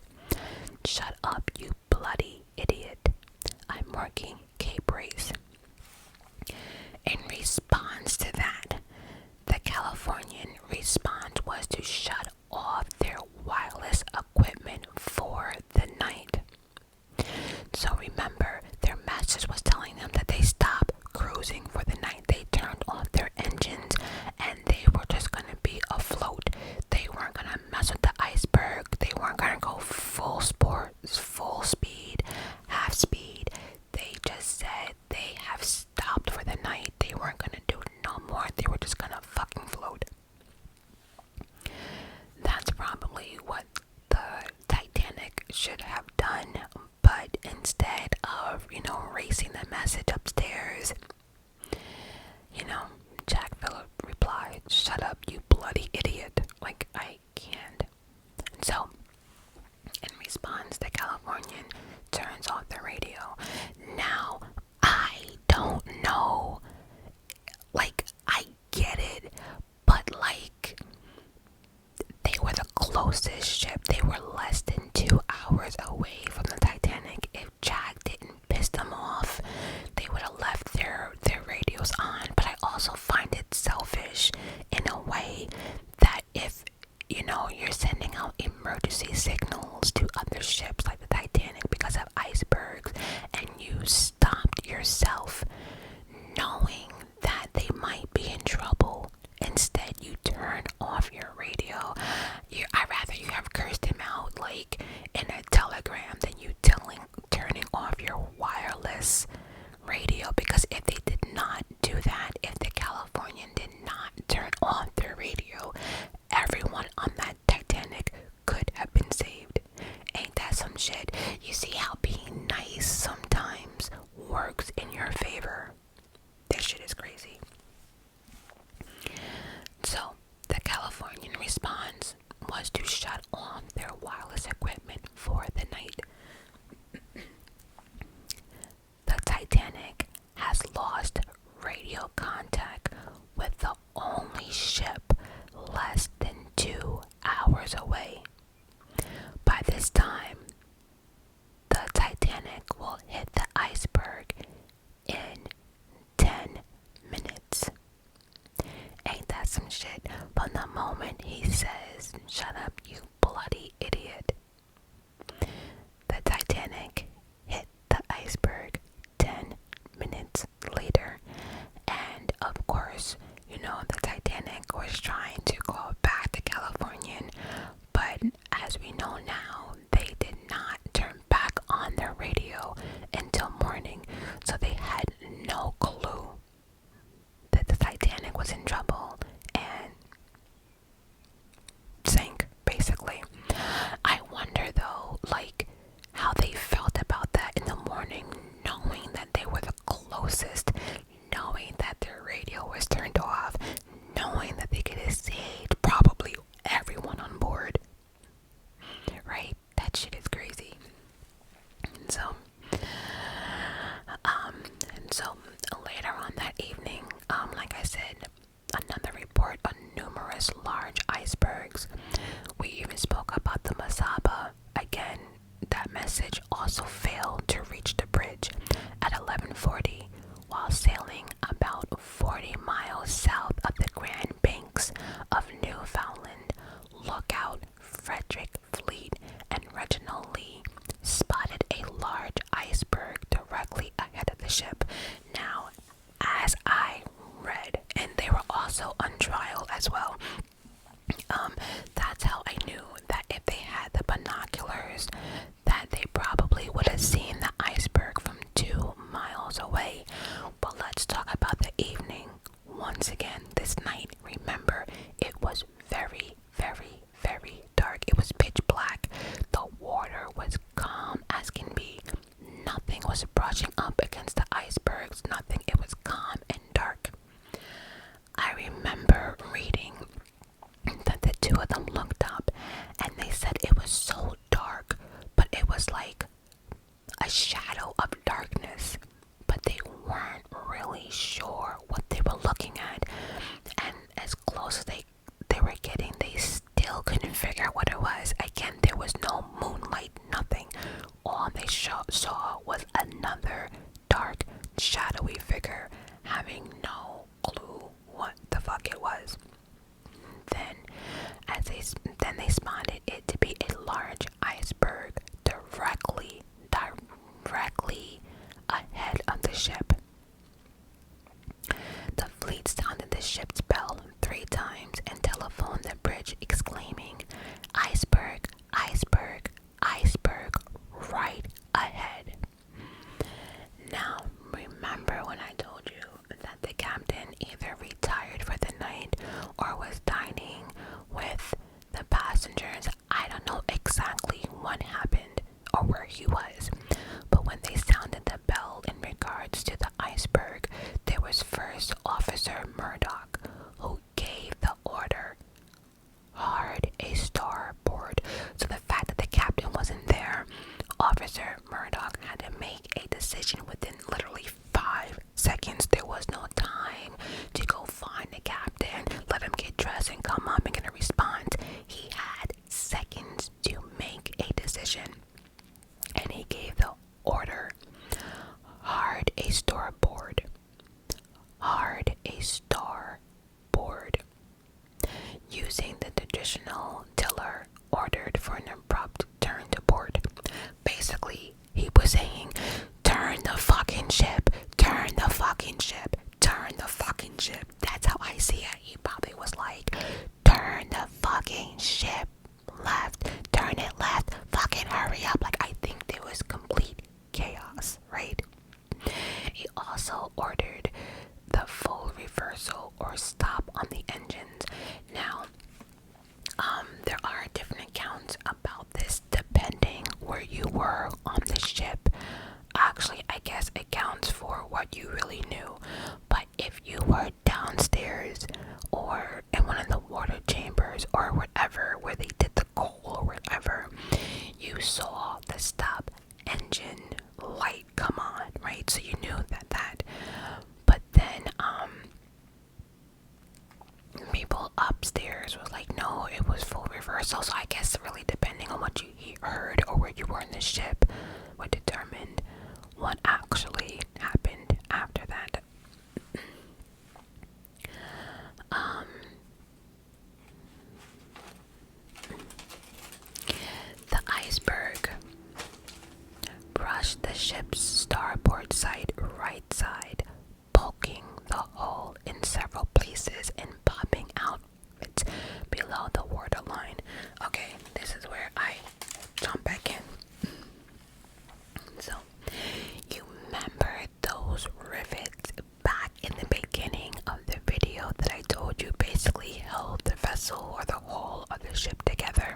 Shut up, you bloody idiot. I'm working Cape Race. In response to that, the Californian response was to shut off their wireless equipment for the night. So remember, their message was telling them that they stop cruising for the night. They turned off their engines and they were just going to be afloat. They weren't going to mess with the iceberg. They weren't going to go full speed, half speed. They just said they have stopped for the night. They weren't going to do no more. They were just going to fucking float. That's probably what the Titanic should have done, but instead of, racing the message upstairs, Jack Phillip replied, "Shut up, you bloody idiot." Like, I can't. So, in response, the Californian turns off the radio. Now, I don't know. Like, I get it, but like, they were the closest ship. They were less than 2 hours away from the Titanic. If Jack didn't piss them off, they would have left their radios on. But I also find it selfish in a way that if, you're sending out emergency signals to other ships like the Titanic because of icebergs, and you stopped yourself knowing that they might be in trouble. Instead, you turn off your radio. I'd rather you have cursed him out like in a telegram than you turning off your wireless radio. Because if they did not do that, if the Californian did not turn off their radio, everyone on that Titanic could have been saved. Ain't that some shit? You see how being nice sometimes works in your favor? This shit is crazy. So, the Californian response was to shut off their wireless equipment for the night. The Titanic has lost radio contact with the only ship less than 2 hours away. By this time, the Titanic will hit the iceberg in 10 minutes. Ain't that some shit? From the moment he says, "Shut up, you bloody idiot," the Titanic hit the iceberg 10 minutes later. And of course, the Titanic was trying to go back to California, but as we know now, they did not turn back on their radio until morning, so they had no clue that the Titanic was in trouble and sank, Mr. Murdoch had to make a decision within literally 5 seconds. There was no time to go find the captain, let him get dressed and come up and get a response. He had seconds to make a decision, and he gave the order: hard a starboard. Hard a starboard. Using the traditional tiller ordered for an abrupt turn to port. Basically, he was saying, turn the fucking ship, turn the fucking ship, turn the fucking ship. That's how I see it. He probably was like, turn the fucking ship left, turn it left, fucking hurry up. Like, I think there was complete chaos, right? He also ordered the full reversal or stop on the engines. Now, there are different accounts about this depending where you were on the ship. Actually, I guess it counts for what you really knew. But if you were downstairs or in one of the water chambers or whatever, where they did the coal or whatever, you saw the stop engine light come on, right? So you knew that. But then, people upstairs was like, no, it was full reversal. So I guess really depending on what you heard or where you were in the ship would determine what actually happened after that. The iceberg brushed the ship's starboard side right side, poking the hull in several places and popping out below the waterline. Okay, this is where I jump back in. So, you remember those rivets back in the beginning of the video that I told you basically held the vessel or the hull of the ship together?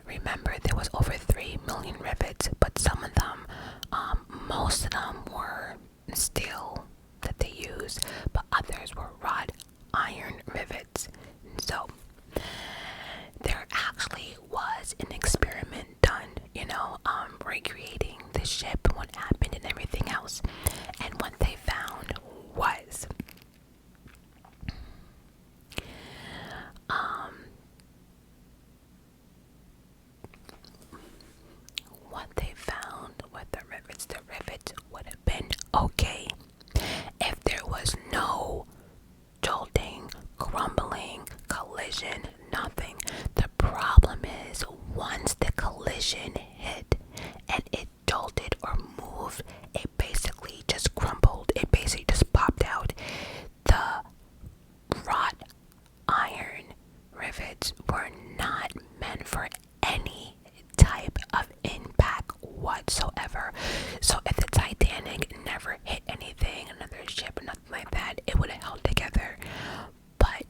Remember, there was over 3 million rivets, but some of them, most of them were steel that they used, but others were wrought iron rivets. So there actually was an experiment done, recreating the ship and what happened and everything else. And what they found was what they found with the rivets would have been okay if there was no jolting, crumbling, collision, nothing. The problem is, once the collision hit and it jolted or moved, it basically just crumbled. It basically just popped out. The wrought iron rivets were not meant for any type of impact whatsoever. So if the Titanic never hit anything, another ship or nothing like that, it would have held together. But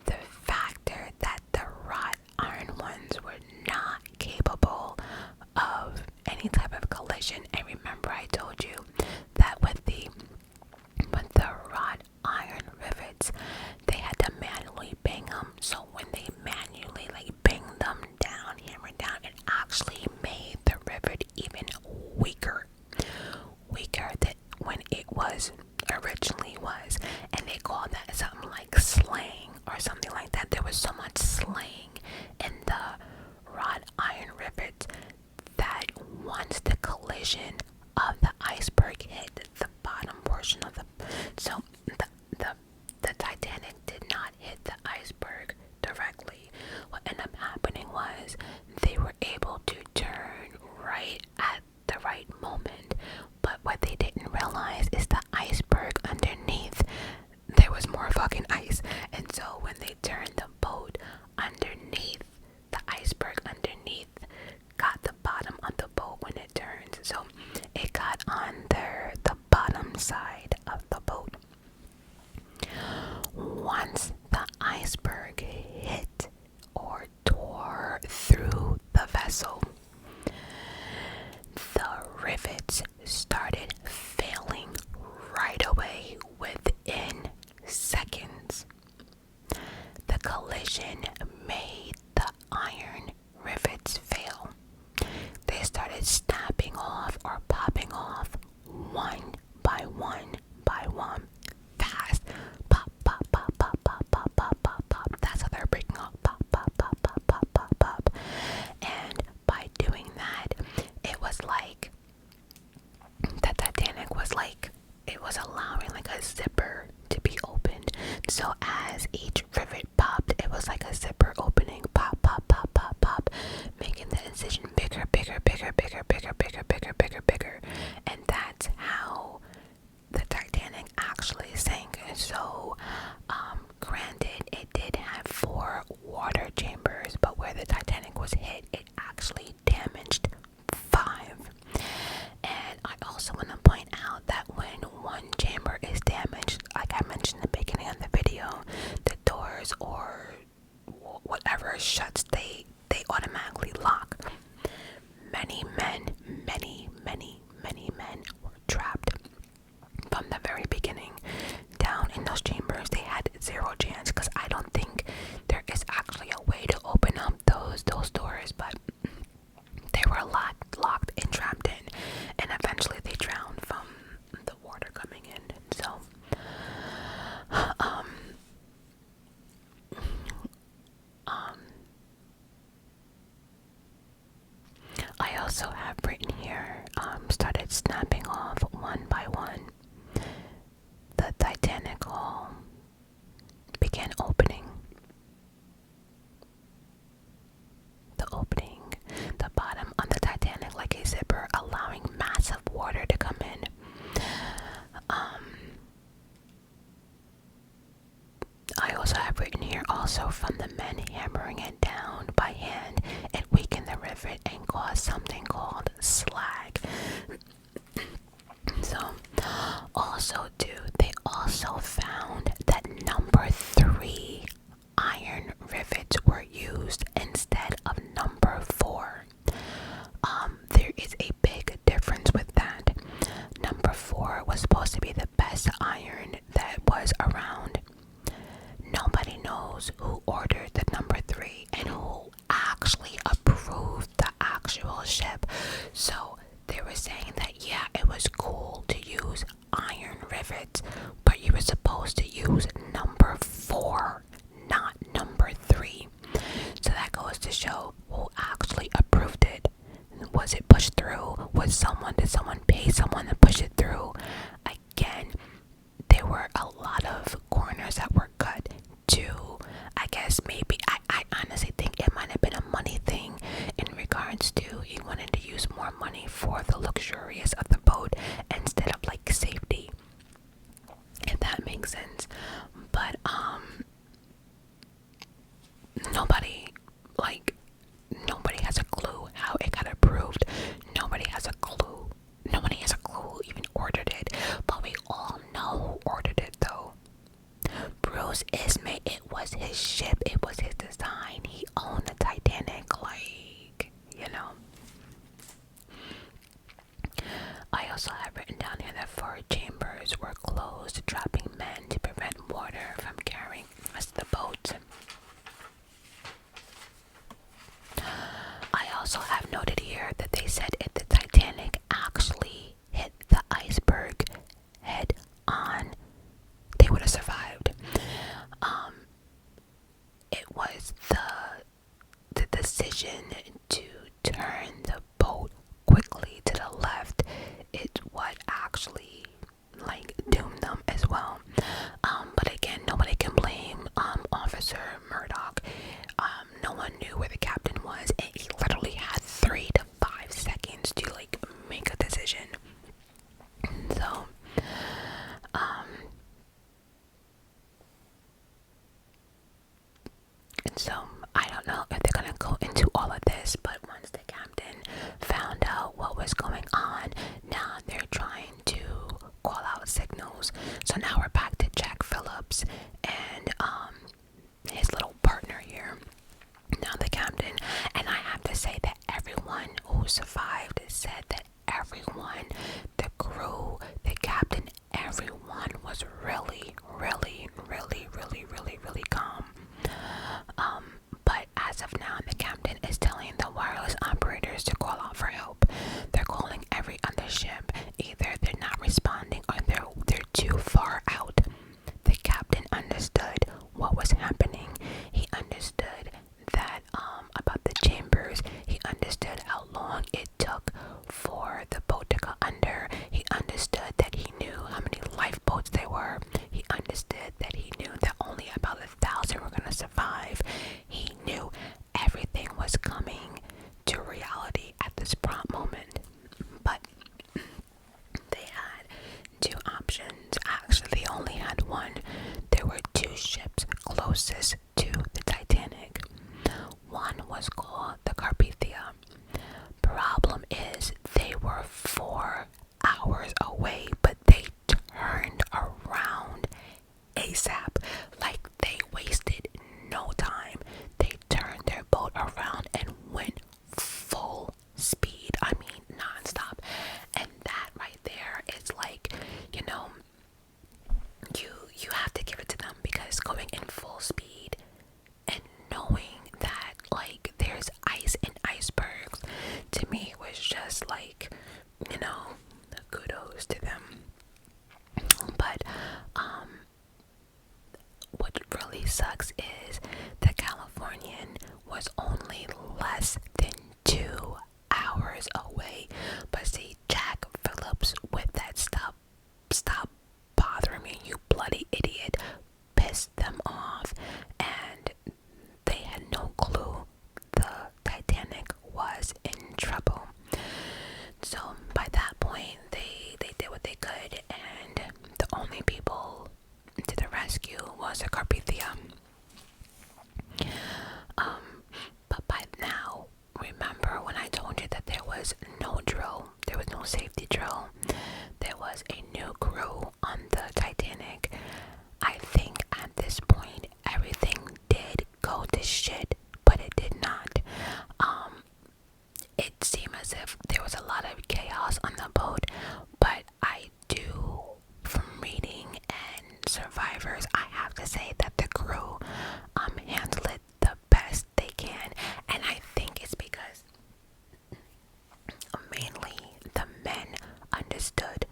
the factor that the wrought iron ones were not capable of any type of collision. And remember, I told you that with the wrought iron rivets, they had to manually bang them. So when they manually banged them down, hammered down, it actually made the rivet even weaker than when it was originally was. And they called that something like slang or something like that. There was so much slang in the wrought iron rivets that once the collision of the iceberg hit the bottom portion of the Titanic did not hit the iceberg directly. What ended up happening was they were able to turn right at the right moment, but what they didn't realize is the iceberg underneath, there was more fucking ice. And so when they turned the boat underneath, the iceberg underneath got the bottom of the boat when it turns. So it got on the bottom side of the boat. Once the iceberg hit or tore through the vessel, the rivets started failing right away within seconds. The collision made the iron rivets fail. They started snapping all also have written here, started snapping off one by one. The Titanic hull began opening. The bottom on the Titanic like a zipper, allowing massive water to come in. I also have written here, also from the men hammering it down by hand, it weakened the rivet and caused something called slag. So, also too, they also found that number 3 iron rivets were used instead of number 4. There is a big difference with that. Number 4 was supposed to be the best iron that was around. Nobody knows who ordered the number 3 and who actually approved the actual ship. So they were saying that, yeah, it was cool to use iron rivets, but you were supposed to use number 4, not number 3. So that goes to show who actually approved it. Was it pushed through? Did someone pay someone to push it through? Again, there were a lot of corners that were cut too. I guess maybe, I honestly think it might have been a money thing in regards to he wanted to use more money for the luxurious of the boat instead of like safety, if that makes sense. But nobody has a clue how it got approved. Nobody has a clue who even ordered it, but we all know who ordered it though. Bruce Ismay, it was his ship, it was his design, he owned the Titanic, like, you know. I also have written down here that 4 chambers were closed, trapping men to prevent water from carrying the rest of the boat. I also have noted here that they said if the Titanic actually hit the iceberg head on, they would have survived. It was the decision to turn the boat quickly to the left. It's what actually like doomed them as well. But again, nobody can blame Officer Murdoch. No one knew where the captain was, and he literally had 3 to 5 seconds to like make a decision. So, I don't know if they're gonna go into all of this, but once the captain found out what was going on, now they're trying to call out signals. So now we're back to Jack Phillips and his little partner here. Now the captain, and I have to say that everyone who survived said that everyone, the crew, the captain, everyone was really, really, really, really, really, really calm. But as of now, the captain is telling the wireless operators to call out for help. They're calling every other ship. Either they're not responding or they're too far out. The captain understood what was happening. He understood that about the chambers. He understood how long it took for the boat to go under. He understood that he knew how many lifeboats there were. He understood that he knew that only about 1,000 were going to survive. He knew everything was coming to reality at this prompt moment. But they had 2 options. Actually, they only had one. There were 2 ships closest to the Titanic. One was called the Carpathia. Problem is, they were 4 hours away, but they turned around ASAP. Like, they wasted no time. They turned their boat around and went full speed. I mean, non-stop. And that right there is like, you know, you have to give it to them, because going in full speed and knowing that like there's ice and icebergs, to me was just like, you know, kudos to them. But what really sucks is the Californian was only less than 2 hours rescue was a carpathia. But by now, remember when I told you that there was no drill, there was no safety drill, there was a new crew on the Titanic. I think at this point everything did go to shit, but it did not. It seemed as if there was a lot of chaos on the boat, but I do, from reading and survivors, I have to say that the crew handled it the best they can, and I think it's because mainly the men understood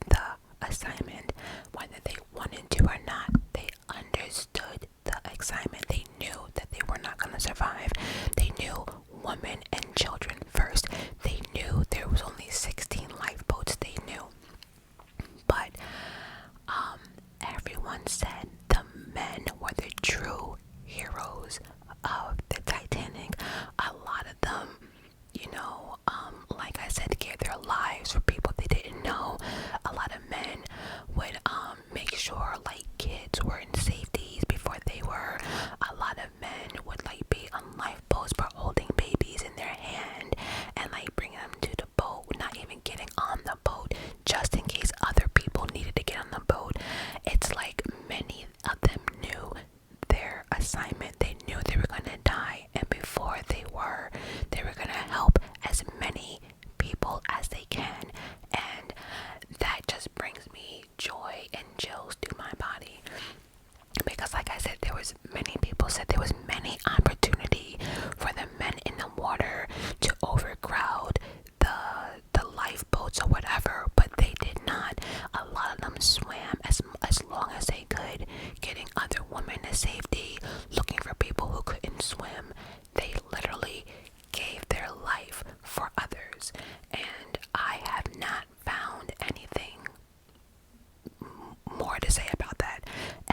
the assignment, whether they wanted to or not. They understood the assignment. They knew that they were not going to survive. They knew women and children first. They knew there was only 16 lifeboats. They knew, but everyone said the men were the true heroes of the Titanic. A lot of them, like I said, gave their lives for people they didn't know. A lot of men would make sure like kids were in safeties before they were. A lot of men would like be on lifeboats but holding babies in their hand and like bringing them to the boat, not even getting on the boat, just in case other people needed to get on the boat. It's like many of them knew their assignment. They knew they were going to die, and before they were going to help as many people as they can. And that just brings me joy and chills through my body, because like I said, many people said there was many opportunity for the men in the water to overcrowd the lifeboats or whatever, but they did not. A lot of them swam as long as they could, getting other women to safety, looking for people who couldn't swim. They literally gave their life for others, and I have not found anything more to say about that.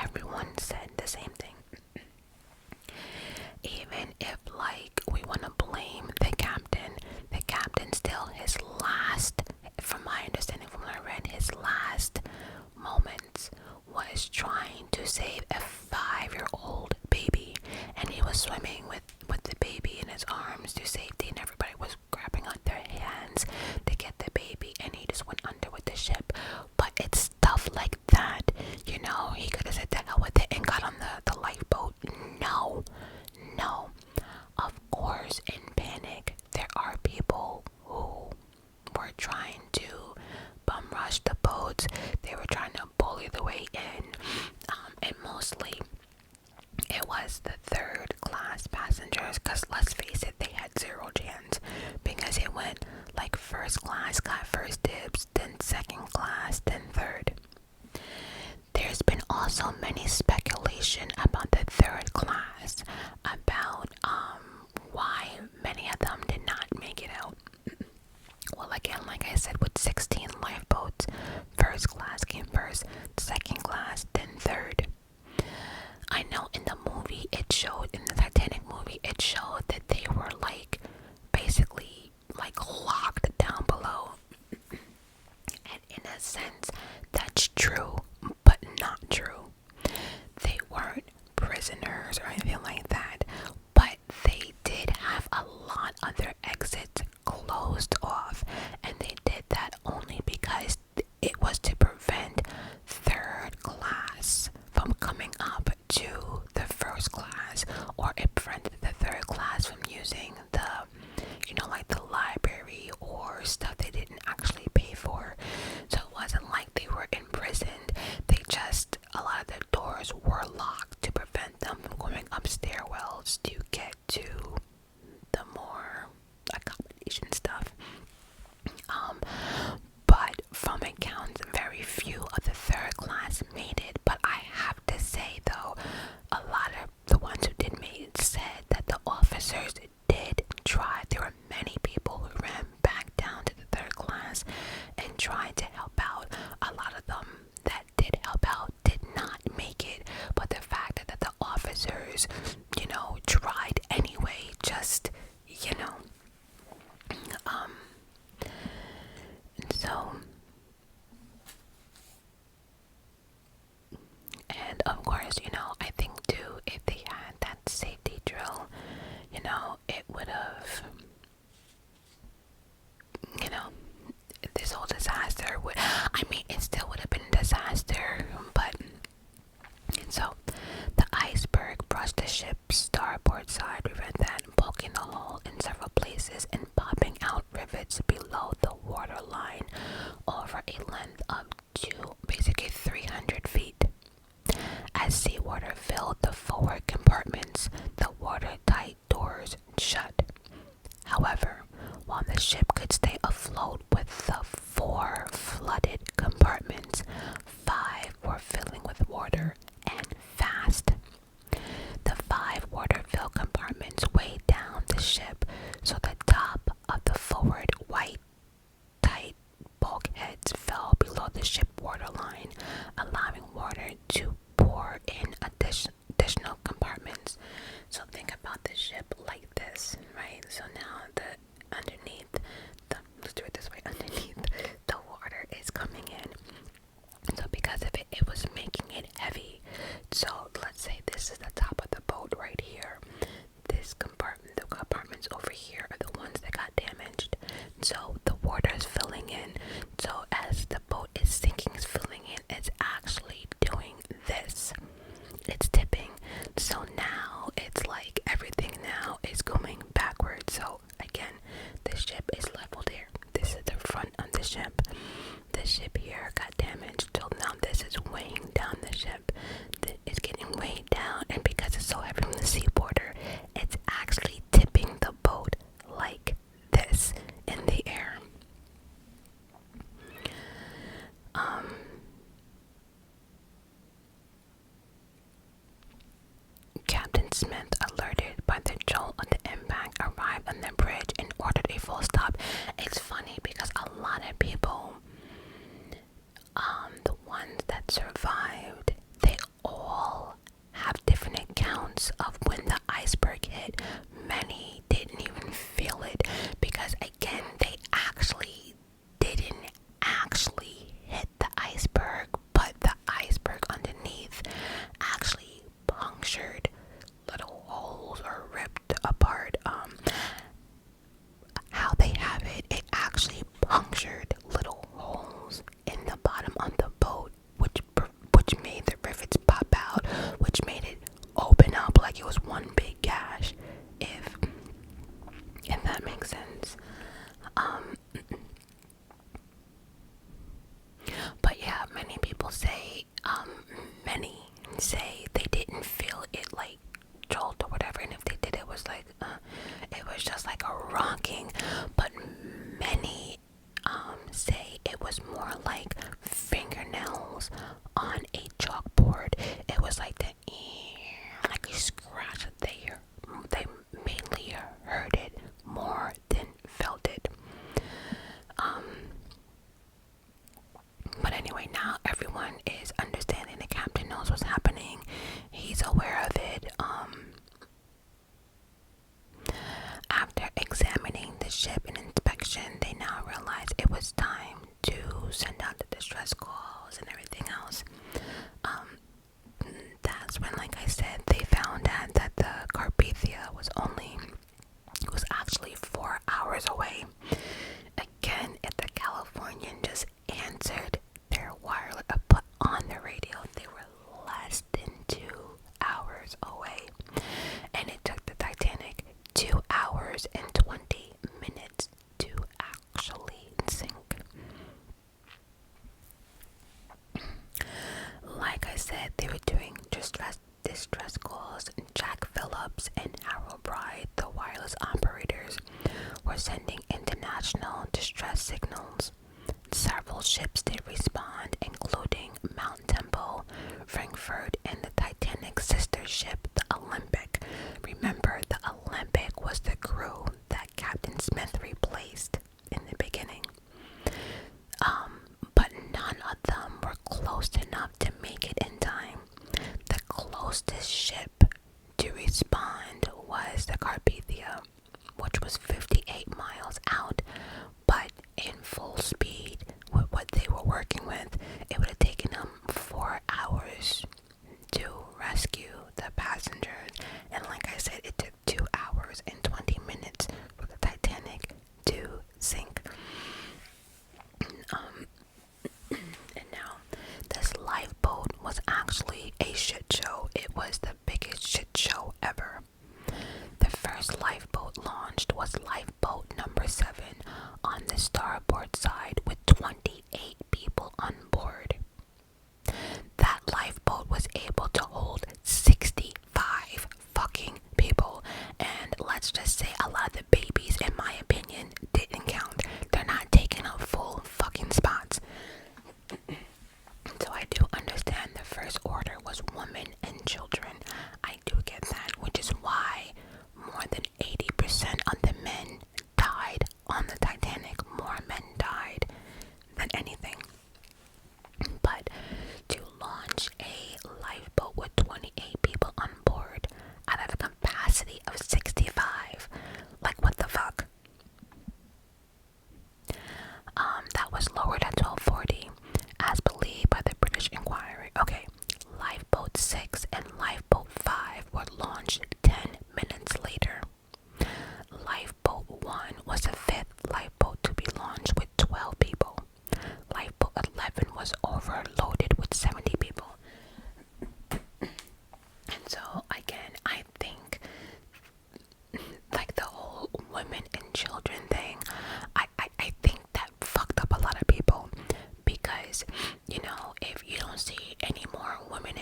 Everyone said the same thing. Even if like we want to blame the captain still, his last, from my understanding, from what I read, his last moments was trying to save a 5-year-old baby, and he was swimming with the baby in his arms to safety, and everybody was grabbing on their hands to get the baby, and he just went under with the ship. But it's stuff like that, he could have said the hell with it and got on the lifeboat. No. Of course, in panic, there are people who were trying to bum rush the boats. They were trying to bully the way in, and mostly it was the third class passengers, because let's face it, they had zero chance, because it went like first class got first dibs, then second class, then third. There's been also many speculation about the third class, about why many of them did not make it out. Well, again, like I said, with 16 lifeboats, first class came first, second class, then third. I know in the movie in the Titanic movie, it showed that they were like basically like locked down below. And in a sense, that's true, but not true. They weren't prisoners or anything like that, but they did have a lot of their exits closed off, and they did that only because it was to prevent third class from coming up to the first class, or it prevented the third class from using the like the library or stuff they didn't actually pay for. So it wasn't like they were imprisoned. A lot of the doors were locked to prevent them from going up stairwells to get to the more accommodation stuff. But from accounts, very few of the third class made it. But I have to say though, a lot of the ones who did make it said that the officers did try. There were many people who ran back down to the rivets below the waterline over a length of basically 300 feet. As seawater filled the forward compartments, the watertight doors shut. However, while the ship could stay afloat with the 4 flooded compartments, 5 were filling with water, and fast. The 5 water-filled compartments weighed down the ship, so the top of the forward white tight bulkheads fell below the ship waterline, allowing water to pour in additional compartments. So think about the ship like this, right? So now let's do it this way, underneath the water is coming in. So because of it, it was making it heavy. So let's say this is the top of the boat right here. This compartment, the compartments over here are the ones that got damaged. So the water is filling in. So as the boat is sinking, it's filling in, it's actually doing this. It's tipping. So now it's like everything now is going backwards. So again, the ship is leveled here. This is the front of the ship. The ship here got damaged. So now this is weighing down the ship. It's getting weighed down, and because it's so heavy from the seawater, it's actually tipping the boat like this in the air. Captain Smith, alerted by the jolt of the impact, arrived on the bridge and ordered a full stop. It's funny because a lot of people, the ones that survived, they all have different accounts of when the iceberg hit. Many didn't even feel it because, again, they actually didn't actually hit the iceberg, but the iceberg underneath actually punctured little holes or ripped apart. How they have it, it actually punctured little holes in the bottom of the boat, which made the rivets pop out, which made it open up like it was one big gash, if that makes sense. But yeah, many people say, they didn't feel it like jolt or whatever, and if they did, it was like, it was just like a rocking. But many say it was more like fingernails on a chalkboard. It was like like a scratch. They mainly heard it more than felt it. But anyway, now everyone is understanding. The captain knows what's happening. He's aware of it. After examining the ship and inspection, they now realize it was time to send out the distress calls and everything else. That's when, like I said, they found out that the Carpathia was actually 4 hours away. Again, if the Californian just answered their wireless, put on the radio, they were less than 2 hours away. And it took the Titanic 2 hours and 20 minutes to actually sink. Like I said, they were doing distress calls. Jack Phillips and Harold Bride, the wireless operators, were sending international distress signals. Several ships did respond, including Mount Temple, Frankfurt, and the Titanic's sister ship, the Olympic. Remember, the Olympic was the crew that Captain Smith replaced in the beginning. But none of them were close enough to make it in time. The closest ship to respond was the Carpathia, which was 58 miles out, but in full speed with what they were working with, it would have taken them 4 hours to rescue the passengers. And like I said, it took starboard side with 28 people on board. That lifeboat was able to hold 65 fucking people. And let's just say a lot of the babies, in my opinion, didn't count. They're not taking up full fucking spots. So I do understand the first order was women and children. I do get that, which is why more than 80% of the men died on the Titanic. More men died than anything. But to launch a lifeboat with 28 people on board out of a capacity of 65, like what the fuck? That was lowered at 12:40, as believed by the British Inquiry. Okay, Lifeboat 6 and Lifeboat 5 were launched 10 minutes later. Lifeboat 1 was the fifth lifeboat to be launched with 12 people. Lifeboat 11 was overloaded with 70 people. And so, again, I think, like, the whole women and children thing, I think that fucked up a lot of people, because, you know, if you don't see any more women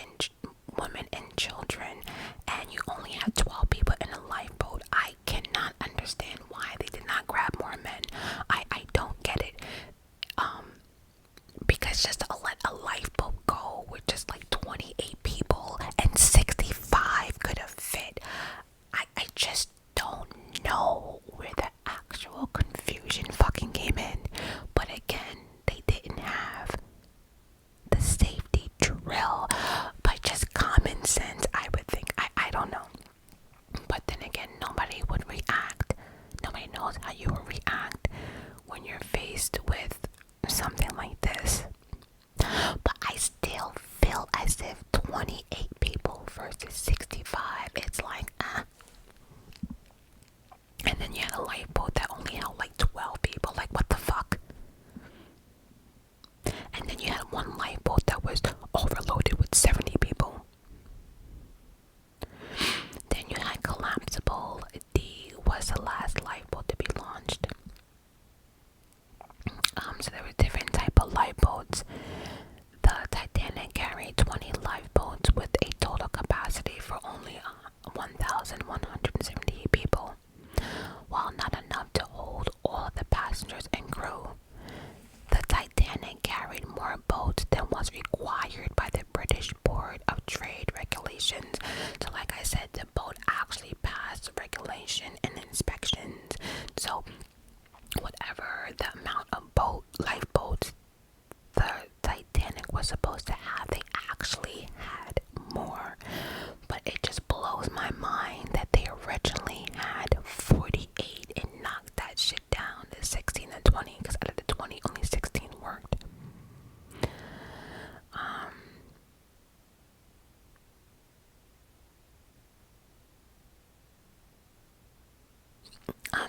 and children, and you only have 12 people in a lifeboat, I cannot understand why they did not grab more men. I don't get it. Because just to let a lifeboat go with just like 28 people and 65 could have fit, I just don't know where the actual confusion fucking came in. But again, they didn't have the safety drill. But just common sense, I would think. I don't know. But then again, nobody would react. Nobody knows how you will react when you're faced with something like this. But I still feel as if 28 people versus 65, it's like, And then you had a lifeboat that only held like 12 people. Like, what the fuck? And then you had one lifeboat that was overloaded with 70 people. Then you had Collapsible D was the last lifeboat to be launched. So there were different type of lifeboats. The Titanic carried 20 lifeboats with a total capacity for only 1,178 people. While not enough to hold all of the passengers and crew, the Titanic carried more boats than was required by the British Board of Trade Regulations. So like I said, the boat actually passed regulation and inspections. So whatever the amount of lifeboats the Titanic was supposed to have, they actually had more. But it just blows my mind that they originally had 48 and knocked that shit down to 16 and 20, because out of the 20, only 16 worked.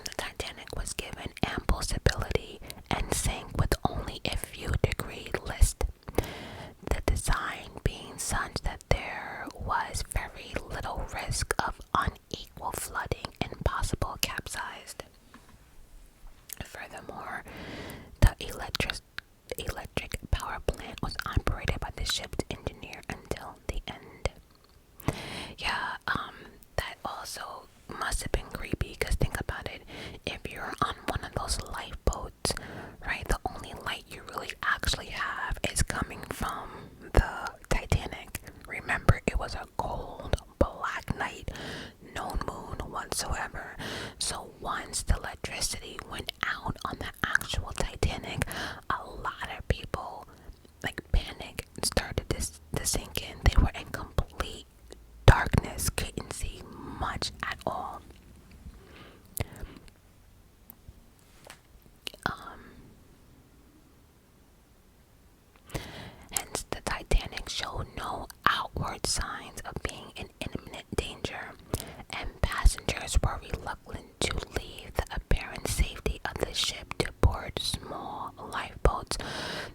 The Titanic was given ample stability and sank with only a few degree list. The design being such that there was very little risk of unequal flooding and possible capsized. Furthermore, the electric power plant was operated by the ship's engineer until the end. Yeah, that also must have been creepy, because think about it. If you're on one of those lifeboats, right, the only light you really actually have is coming from the Titanic. Remember, it was a cold, black night, no moon whatsoever. So once the electricity went out on the actual Titanic, a lot of people, like, panic started to sink in. They were in complete darkness, couldn't see much at all. Hence, the Titanic showed no outward signs of being in imminent danger, and passengers were reluctant to leave the apparent safety of the ship to board small lifeboats.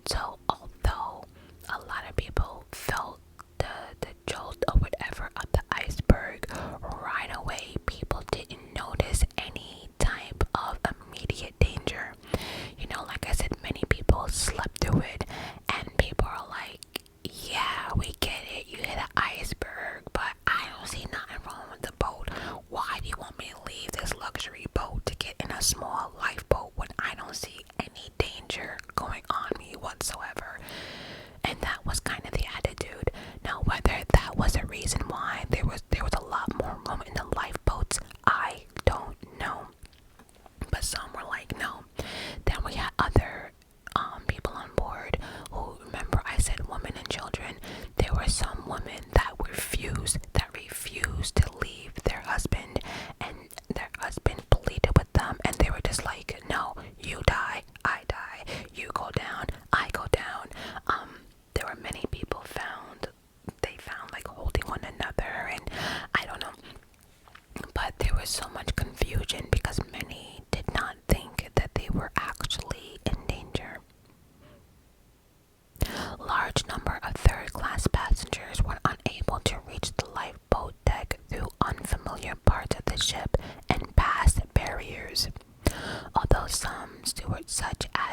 So, although a lot of people felt the jolt or whatever of the iceberg right away, people didn't notice any type of immediate danger. You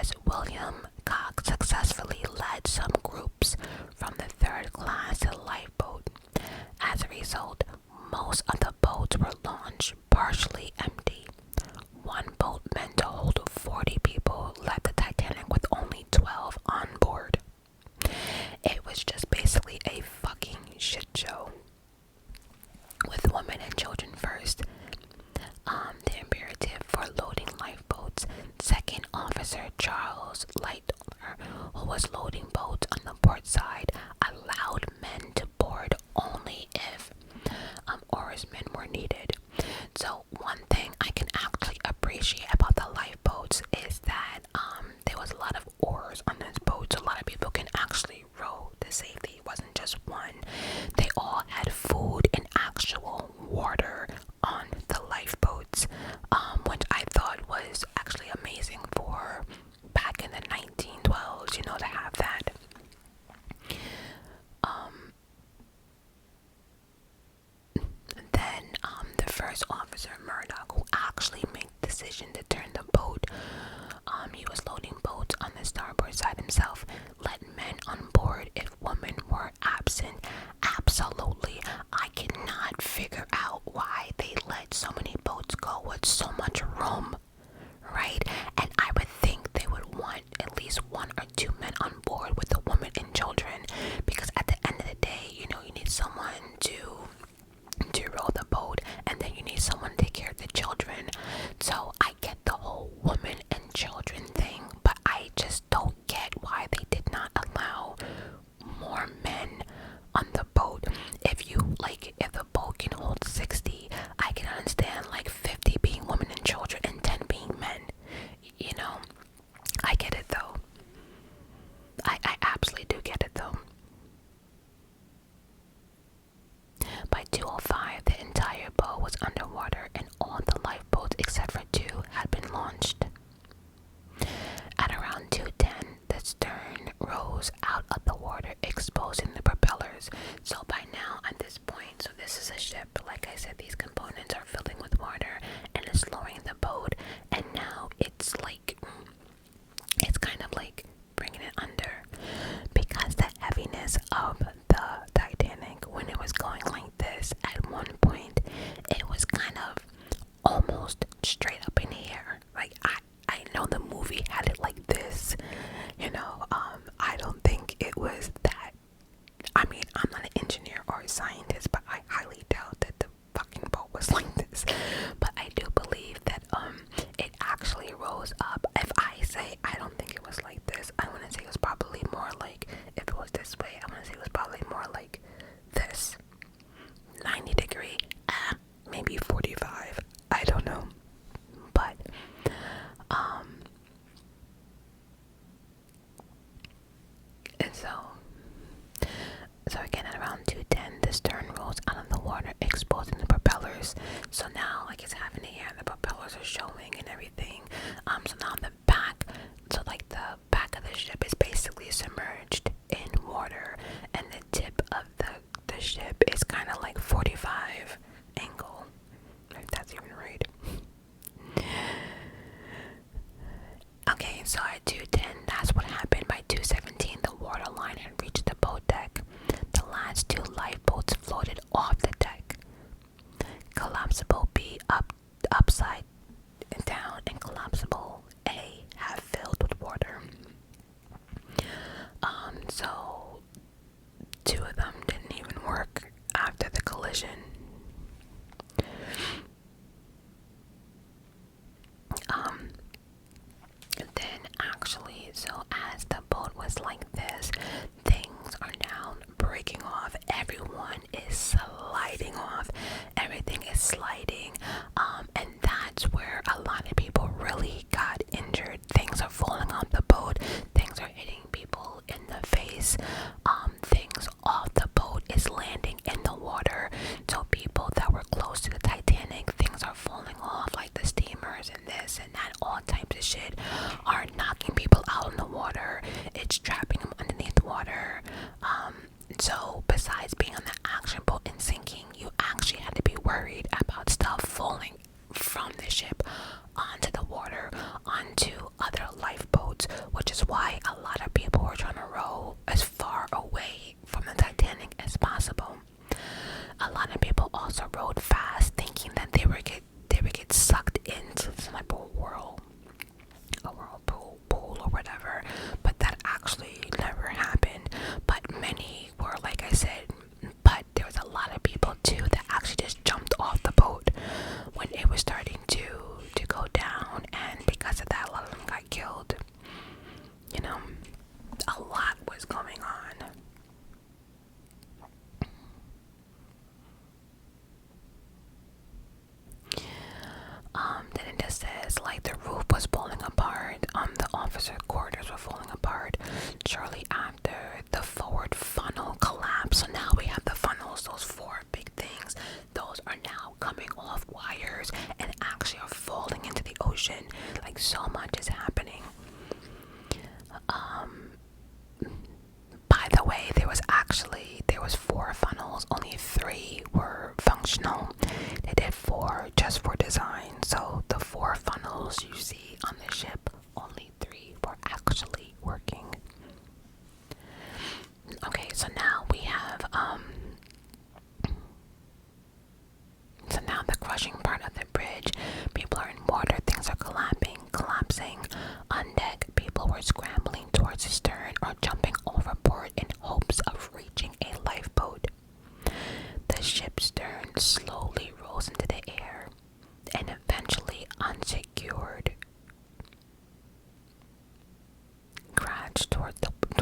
as William Cox successfully led some groups from the third class to the lifeboat. As a result, most of the boats were launched partially empty. One boat meant to hold 40 people left the Titanic with only 12 on board. It was just basically a fucking shit show. With women and children first, the imperative for loading lifeboats, Second Officer Charles Lightoller, who was loading boats on the port side, allowed men to board only if oarsmen were needed. So one thing I can actually appreciate about the lifeboats is that there was a lot of oars on this boat, so a lot of people can actually row to safety. It wasn't just one. They all had food and actual water on the lifeboats, which I thought was actually amazing for back in the 1912s, to have that. Then the first officer, Murdoch, who actually made the decision to turn the boat, he was loading boats on the starboard side himself, let men on board if women were absent. Absolutely, I cannot figure out why they let so many boats go with so much room, right? And I would think they would want at least one or two men on board with the women and children, because at the end of the day, you need someone to row the boat, and then you need someone to take care of the children. So I get the whole women and children thing, but I just don't get why they did not allow more men on the boat. If the boat can hold 60, I can understand 50 being women and children and 10 being men. I get it though. I absolutely do get it though. By 2:05, the entire boat was underwater and all the lifeboats except for 2 had been launched. At around 2:10, the stern rose out of the water, exposing the propellers. So by now, at this point, so this is a ship, like I said, these components are filling with water and it's lowering the boat, and now it's kind of bringing it under, because the heaviness of the Titanic, when it was going like this, at one point it was kind of almost straight up in the air. I know the movie had it like this, I don't think it was that. I mean, I'm not an engineer or a scientist, but I highly doubt that the fucking boat was like this. But I do believe that it actually rose up. If I say I don't think it was like this, I want to say it was probably more like, if it was this way, I want to say it was probably more like this. 90 degree, maybe 45, I don't know. But and so again, at around 2:10, the stern rose out of the water, exposing the propellers. So now it's half in the air, the propellers are showing and everything. So now the back of the ship is basically submerged in water, and the tip of the ship is kind of 45 angle, if that's even right. Okay, so at 2:10, that's what happened. By 2:17, the waterline had reached the boat deck. The last 2 lifeboats floated off the deck. Collapsible B upside down and collapsible A have filled with water. So 2 of them didn't even work after the collision. Then actually, so as the boat was like this, things are now breaking off. Everyone is sliding off. Everything is sliding. And that's where a lot of people really got injured. Things are falling off the boat. Things are hitting people in the face. Things off the boat is landing in the water. So people that were close to the Titanic, things are falling off, like the steamers and this and that, all types of shit are knocking people out in the water. It's trapping them underneath the water. So besides being on the action boat and sinking, you actually had to be worried about stuff falling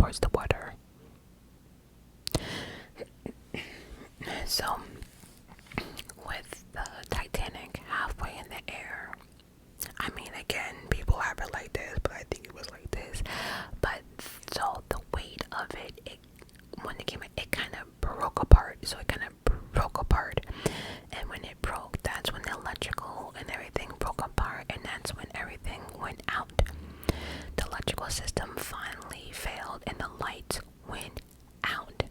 towards the water. So, with the Titanic halfway in the air, I mean, again, people have it like this, but I think it was like this. But so the weight of it, when it came in, it kind of broke apart. So it kind of broke apart, and when it broke, that's when the electrical and everything broke apart, and that's when everything went out. The electrical system finally failed, and the lights went out.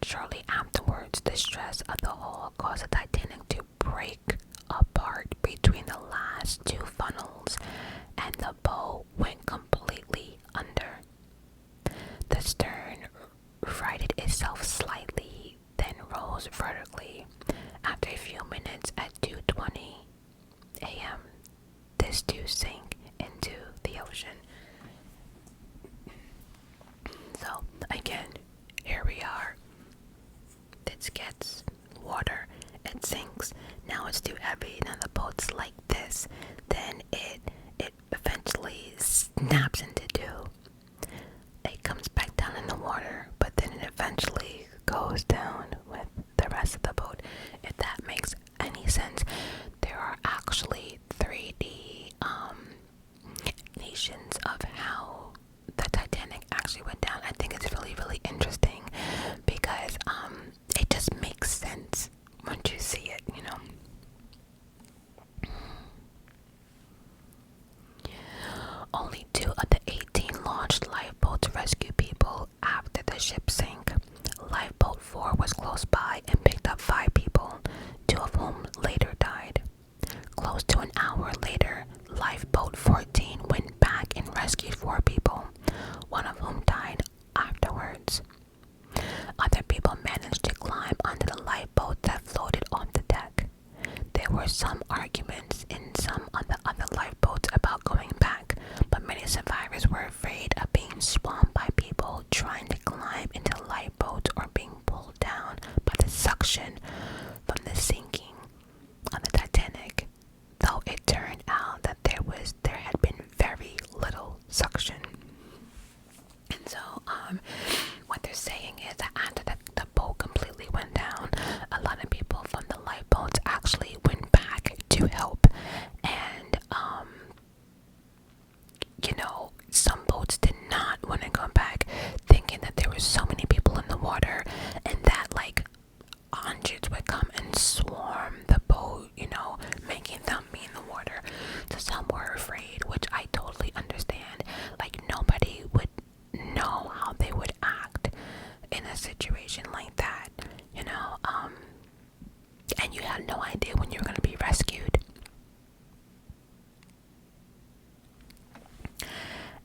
Shortly afterwards, the stress of the hull caused the Titanic to break apart between the last two funnels, and the boat went completely under. The stern righted itself slightly, then rose vertically. After a few minutes at 2:20 a.m., this too sank into the ocean. So, again, here we are. This gets water, it sinks. Now it's too heavy. Now the boat's like this. Then it eventually snaps into two. It comes back down in the water, but then it eventually goes down with the rest of the boat. If that makes any sense, there are actually 3D nations of how the Titanic actually went down. I think it's really, really interesting because it just makes sense once you see it, you know. Only 2 of the 18 launched lifeboats rescued people after the ship sank. Lifeboat 4 was close by and picked up 5 people, 2 of whom later died. Close to an hour later, Lifeboat 14 went back and rescued 4 people, 1 of whom died afterwards. Other people managed to climb onto the lifeboat that floated off the deck. There were some arguments in some of the other lifeboats about going back, but many survivors were afraid of being swamped by people trying to climb into lifeboats or being pulled down by the suction from the sinking of the Titanic, though it turned out that there had been very little suction. And so, what they're saying is that after the boat completely went down, a lot of people from the lifeboats actually went back to help. And, some boats did not want to go back, thinking that there were so many people in the water and that, like, hundreds would come and swarm the boat, making them be in the water. So some were afraid, which I totally understand. Like, nobody would know how they would act in a situation like that, and you had no idea when you were going to be rescued.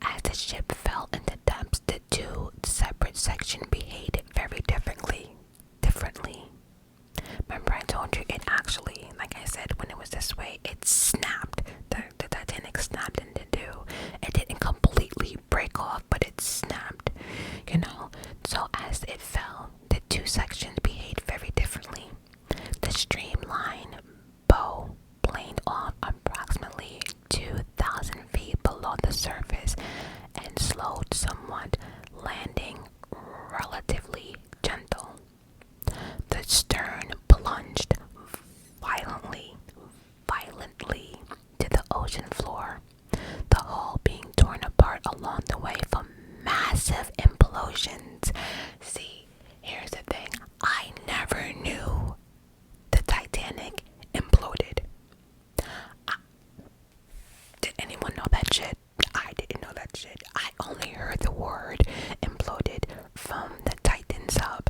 As the ship fell into depths, the 2 separate sections behaved very differently. Remember I told you it actually, like I said, when it was this way, it snapped. The Titanic snapped into 2. It didn't completely break off, but it snapped, So as it fell, the 2 sections behaved very differently. The streamlined bow planed off approximately 2,000 feet below the surface and slowed somewhat, landing relatively gentle. The stern plunged violently to the ocean floor, the hull being torn apart along the way from massive implosions. See, here's the thing. I never knew the Titanic imploded. Did anyone know that shit? I didn't know that shit. I only heard the word imploded from the Titan sub.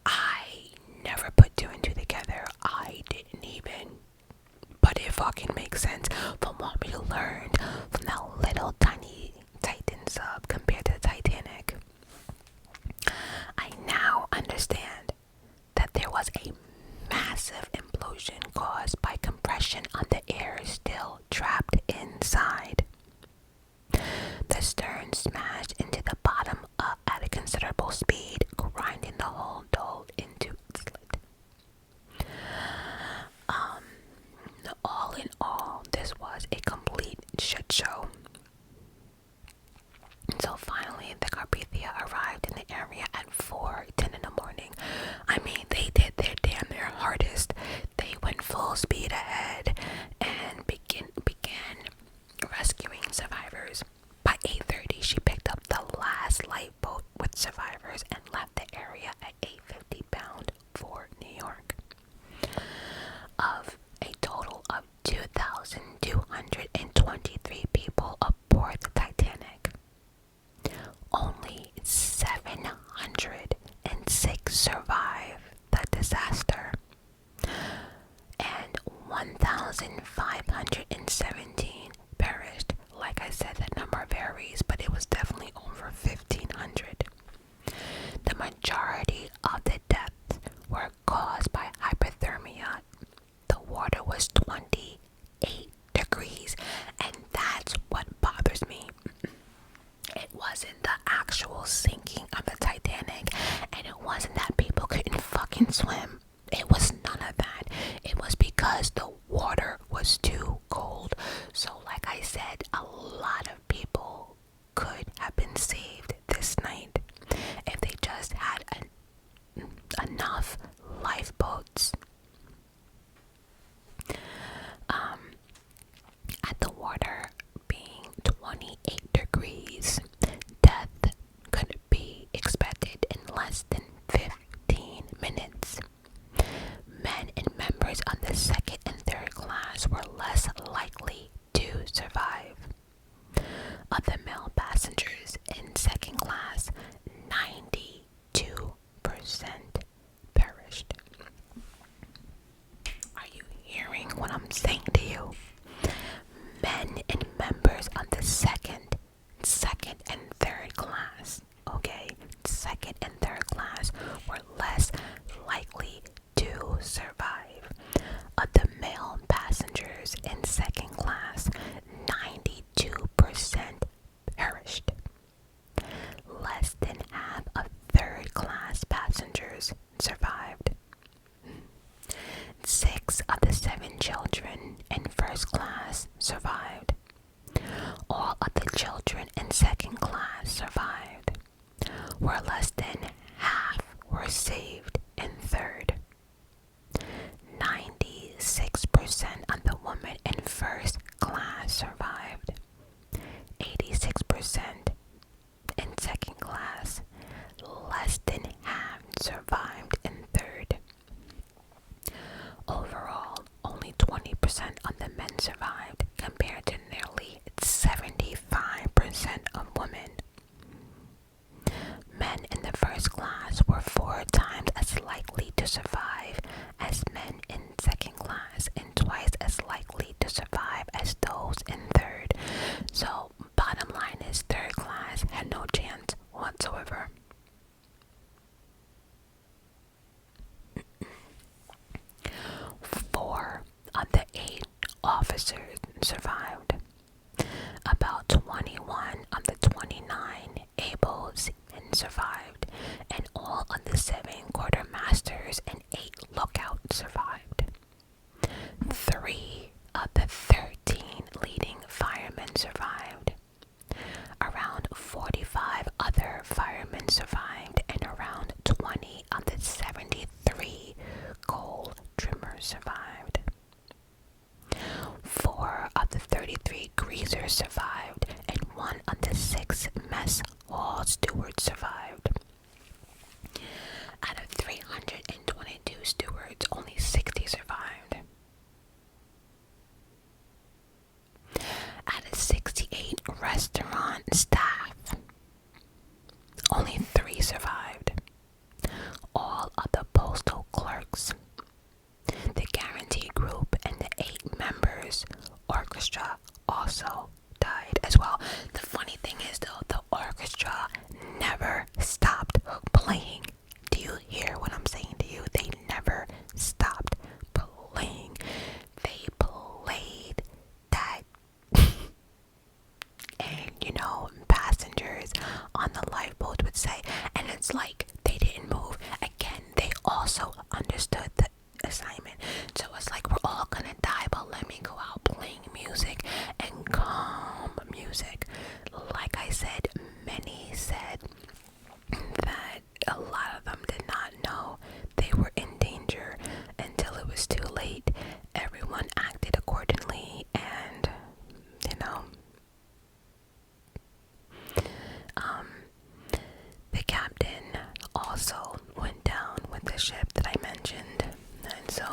I never put 2 and 2 together. I didn't even. But it fucking makes sense from what we learned from that little tiny Titan sub So finally, the Carpathia arrived in the area at 4:10 in the morning. I mean, they did their hardest. They went full speed ahead and began rescuing survivors. By 8:30, she picked up the last lifeboat with survivors and left the area at 8:50 bound for New York. Of a total of 2,223 people aboard the Titanic, only 706 survived the disaster, and 1,517 perished. Like I said, that number varies, but it was definitely over 1,500. The majority of the deaths were caused by hypothermia. The water was 28 degrees, and that's what bothers me. It wasn't the actual sinking of the Titanic, and it wasn't that people couldn't fucking swim. It was none of that. It was because the water was too cold. So like I said, a lot of people could have been saved this night if they just had enough lifeboats. At the water being 28 degrees, death could be expected in less than 15 minutes. Men and members of the second and third class were less likely to survive. Of the male passengers in second class, 92% perished. Are you hearing what I'm saying to you? Men and members of the second and third class, okay? Second and third class were less likely to survive. Of the male passengers in second class, 92% perished. Less than half of third class passengers survived. 6 of the 7 children in first class survived. All of the children in second class survived, where less than half were saved in third. 96% of the women in first class survived. 86% in second class. Less than half survived in third. Overall, only 20% of the men survived, compared to nearly 75% of women. Men in the first class were 4 times as likely to survive as men in second class, and twice as likely to survive as those in third. So, bottom line is, third class had no chance whatsoever. Four of the 8 officers survived. About 21 of the 29 able seamen survived, and all of the 7 quartermasters and 8 lookouts survived. 3 of the 13 leading firemen survived. Around 45 other firemen survived, and around 20 of the 73 coal trimmers survived. 4 of the 33 greasers survived, and 1 of the 6 mess hall stewards survived. Out of 322 stewards, only 60 survived. Out of 68 restaurant staff, only 3 survived. All of the postal clerks, the guarantee group, and the 8 members orchestra also died as well. The funny thing is, though, the orchestra said that a lot of them did not know they were in danger until it was too late. Everyone acted accordingly, and the captain also went down with the ship that I mentioned. And so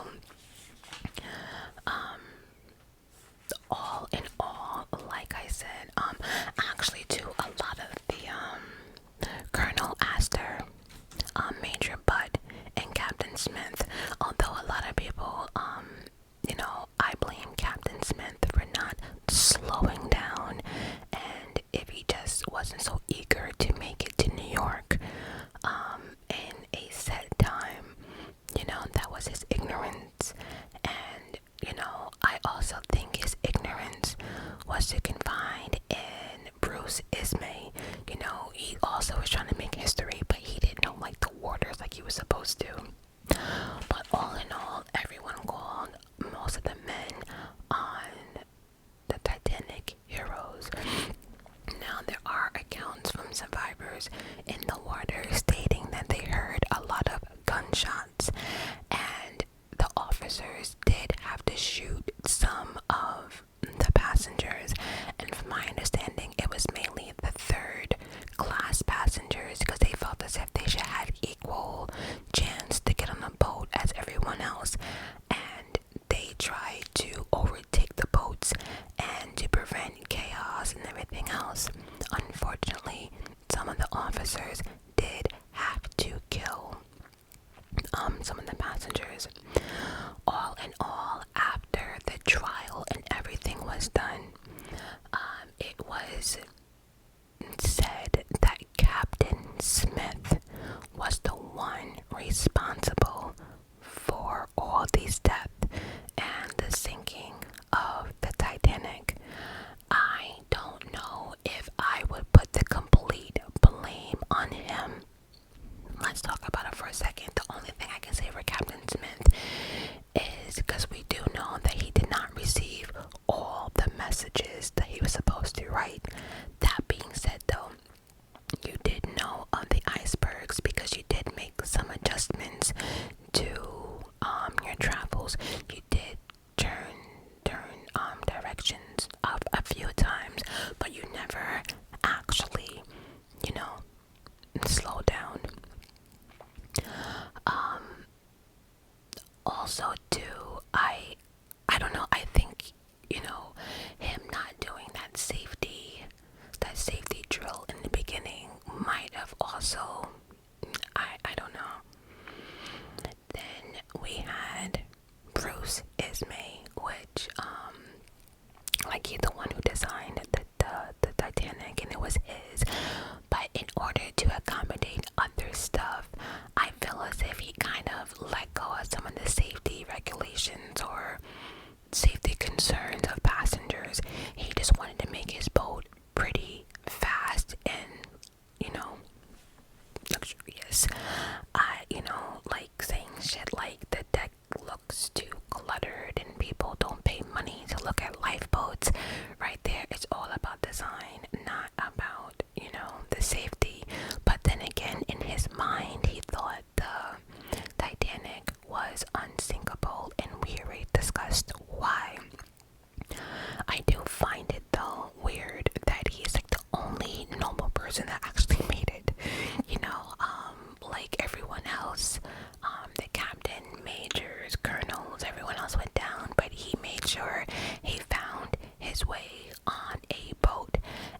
all in all, like I said, actually too, a lot of the Colonel Astor, Major Butt, and Captain Smith, although a lot of people, I blame Captain Smith for not slowing down, and if he just wasn't so eager to make it to New York in a set time, that was his ignorance. And I also think his ignorance was to confide in Bruce Ismay. He also was trying to make history, but he didn't know like the waters like he was supposed to. But all in all, everyone called most of the men on the Titanic heroes. Now, there are accounts from survivors in the water stating that they heard a lot of gunshots, and the officers did have to shoot some of the passengers. And from my understanding, it was mainly the third class passengers, because they felt as if they should have equal chance to get on the boat as everyone else, and they tried to overtake the boats and to prevent chaos and everything else. Unfortunately, some of the officers did have to kill some of the passengers. All in all, after the trial and everything was done, it was said that Captain Smith was the one responsible for all these deaths and the sinking of the Titanic. I don't know if I would put the complete blame on him. Let's talk about it for a second. The only thing I can say for Captain Smith is because we do know that he did not receive all the messages that he was supposed to, right? That being said, though, you did know of the icebergs because you did make some adjustments to your travels. You did turn directions a few times, but you never actually, slow down. Also too, I don't know, I think, him not doing that safety drill in the beginning might have also, I don't know. Then we had Bruce Ismay, which like he's the one who designed the Titanic, and it was his. But in order to accommodate other stuff, I feel as if he kind of let go of some of the safety regulations or safety concerns of passengers. He just wanted to make his boat pretty fast and, luxurious. Like saying shit like the deck looks too cluttered and people don't pay money to look at lifeboats. Right there, it's all about design, not about, the safety. But then again, in his mind, he thought the Titanic was unsinkable, and we already discussed why. I do find it, though, weird that he's like the only normal person that actually made it. Like everyone else, the captain, majors, colonels, everyone else went down, but he made sure he found his way on a boat.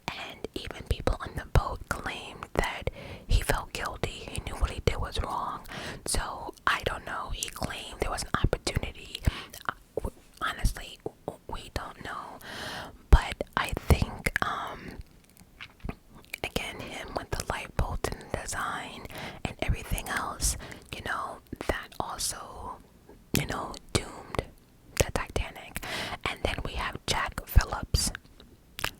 And even people on the boat claimed that he felt guilty. He knew what he did was wrong. So I don't know. He claimed there was an opportunity. Honestly, we don't know. But I think, again, him with the light bulbs and the design and everything else, that also, doomed the Titanic. And then we have Jack Phillips,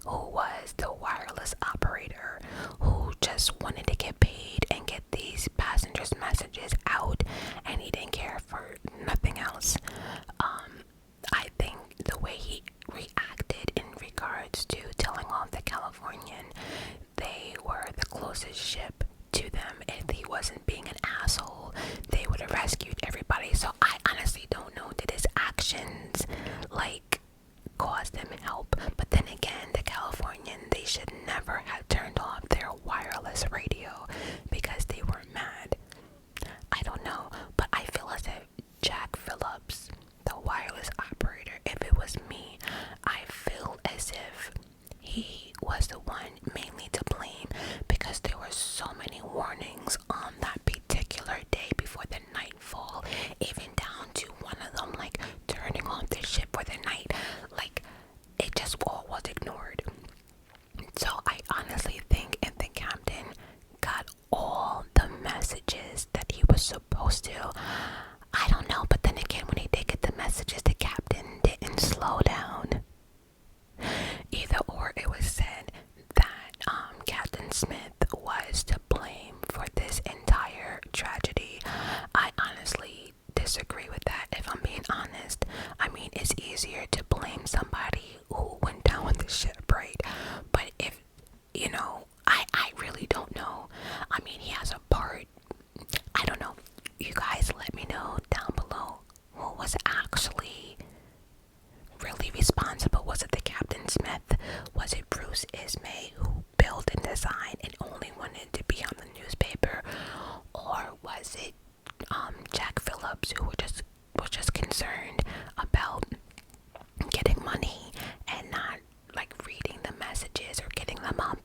who was the wireless operator who just wanted to get paid and get these passengers' messages out, and he didn't care for nothing else. I think the way he reacted in regards to telling off the Californian, they were the closest a ship to them. If he wasn't being an asshole, they would have rescued everybody. So I honestly don't know, did his actions like cause them help? But then again, the Californian, they should never have turned off their wireless radio because they were mad. I don't know, but I feel as if Jack Phillips, the wireless operator, if it was me, I feel as if he was the one mainly to blame, because there were so many warnings on that particular day before the nightfall, even down to one of them like turning off the ship for the night. Like, it just all was ignored. So I honestly think if the captain got all the messages that he was supposed to, I don't know, but then again, when he did get the messages, the captain didn't slow down. Either or, it was said that Captain Smith was to blame for this entire tragedy. I honestly disagree with that, if I'm being honest. I mean, it's easier to blame somebody who went down with the ship, right? But if, you know, I really don't know. I mean, he has a part. I don't know. You guys let me know down below who was actually really responsible. Was it the Captain Smith? Was it Bruce Ismay, who built and designed and only wanted to be on the newspaper? Or was it Jack Phillips, who was just concerned about getting money and not like reading the messages or getting them up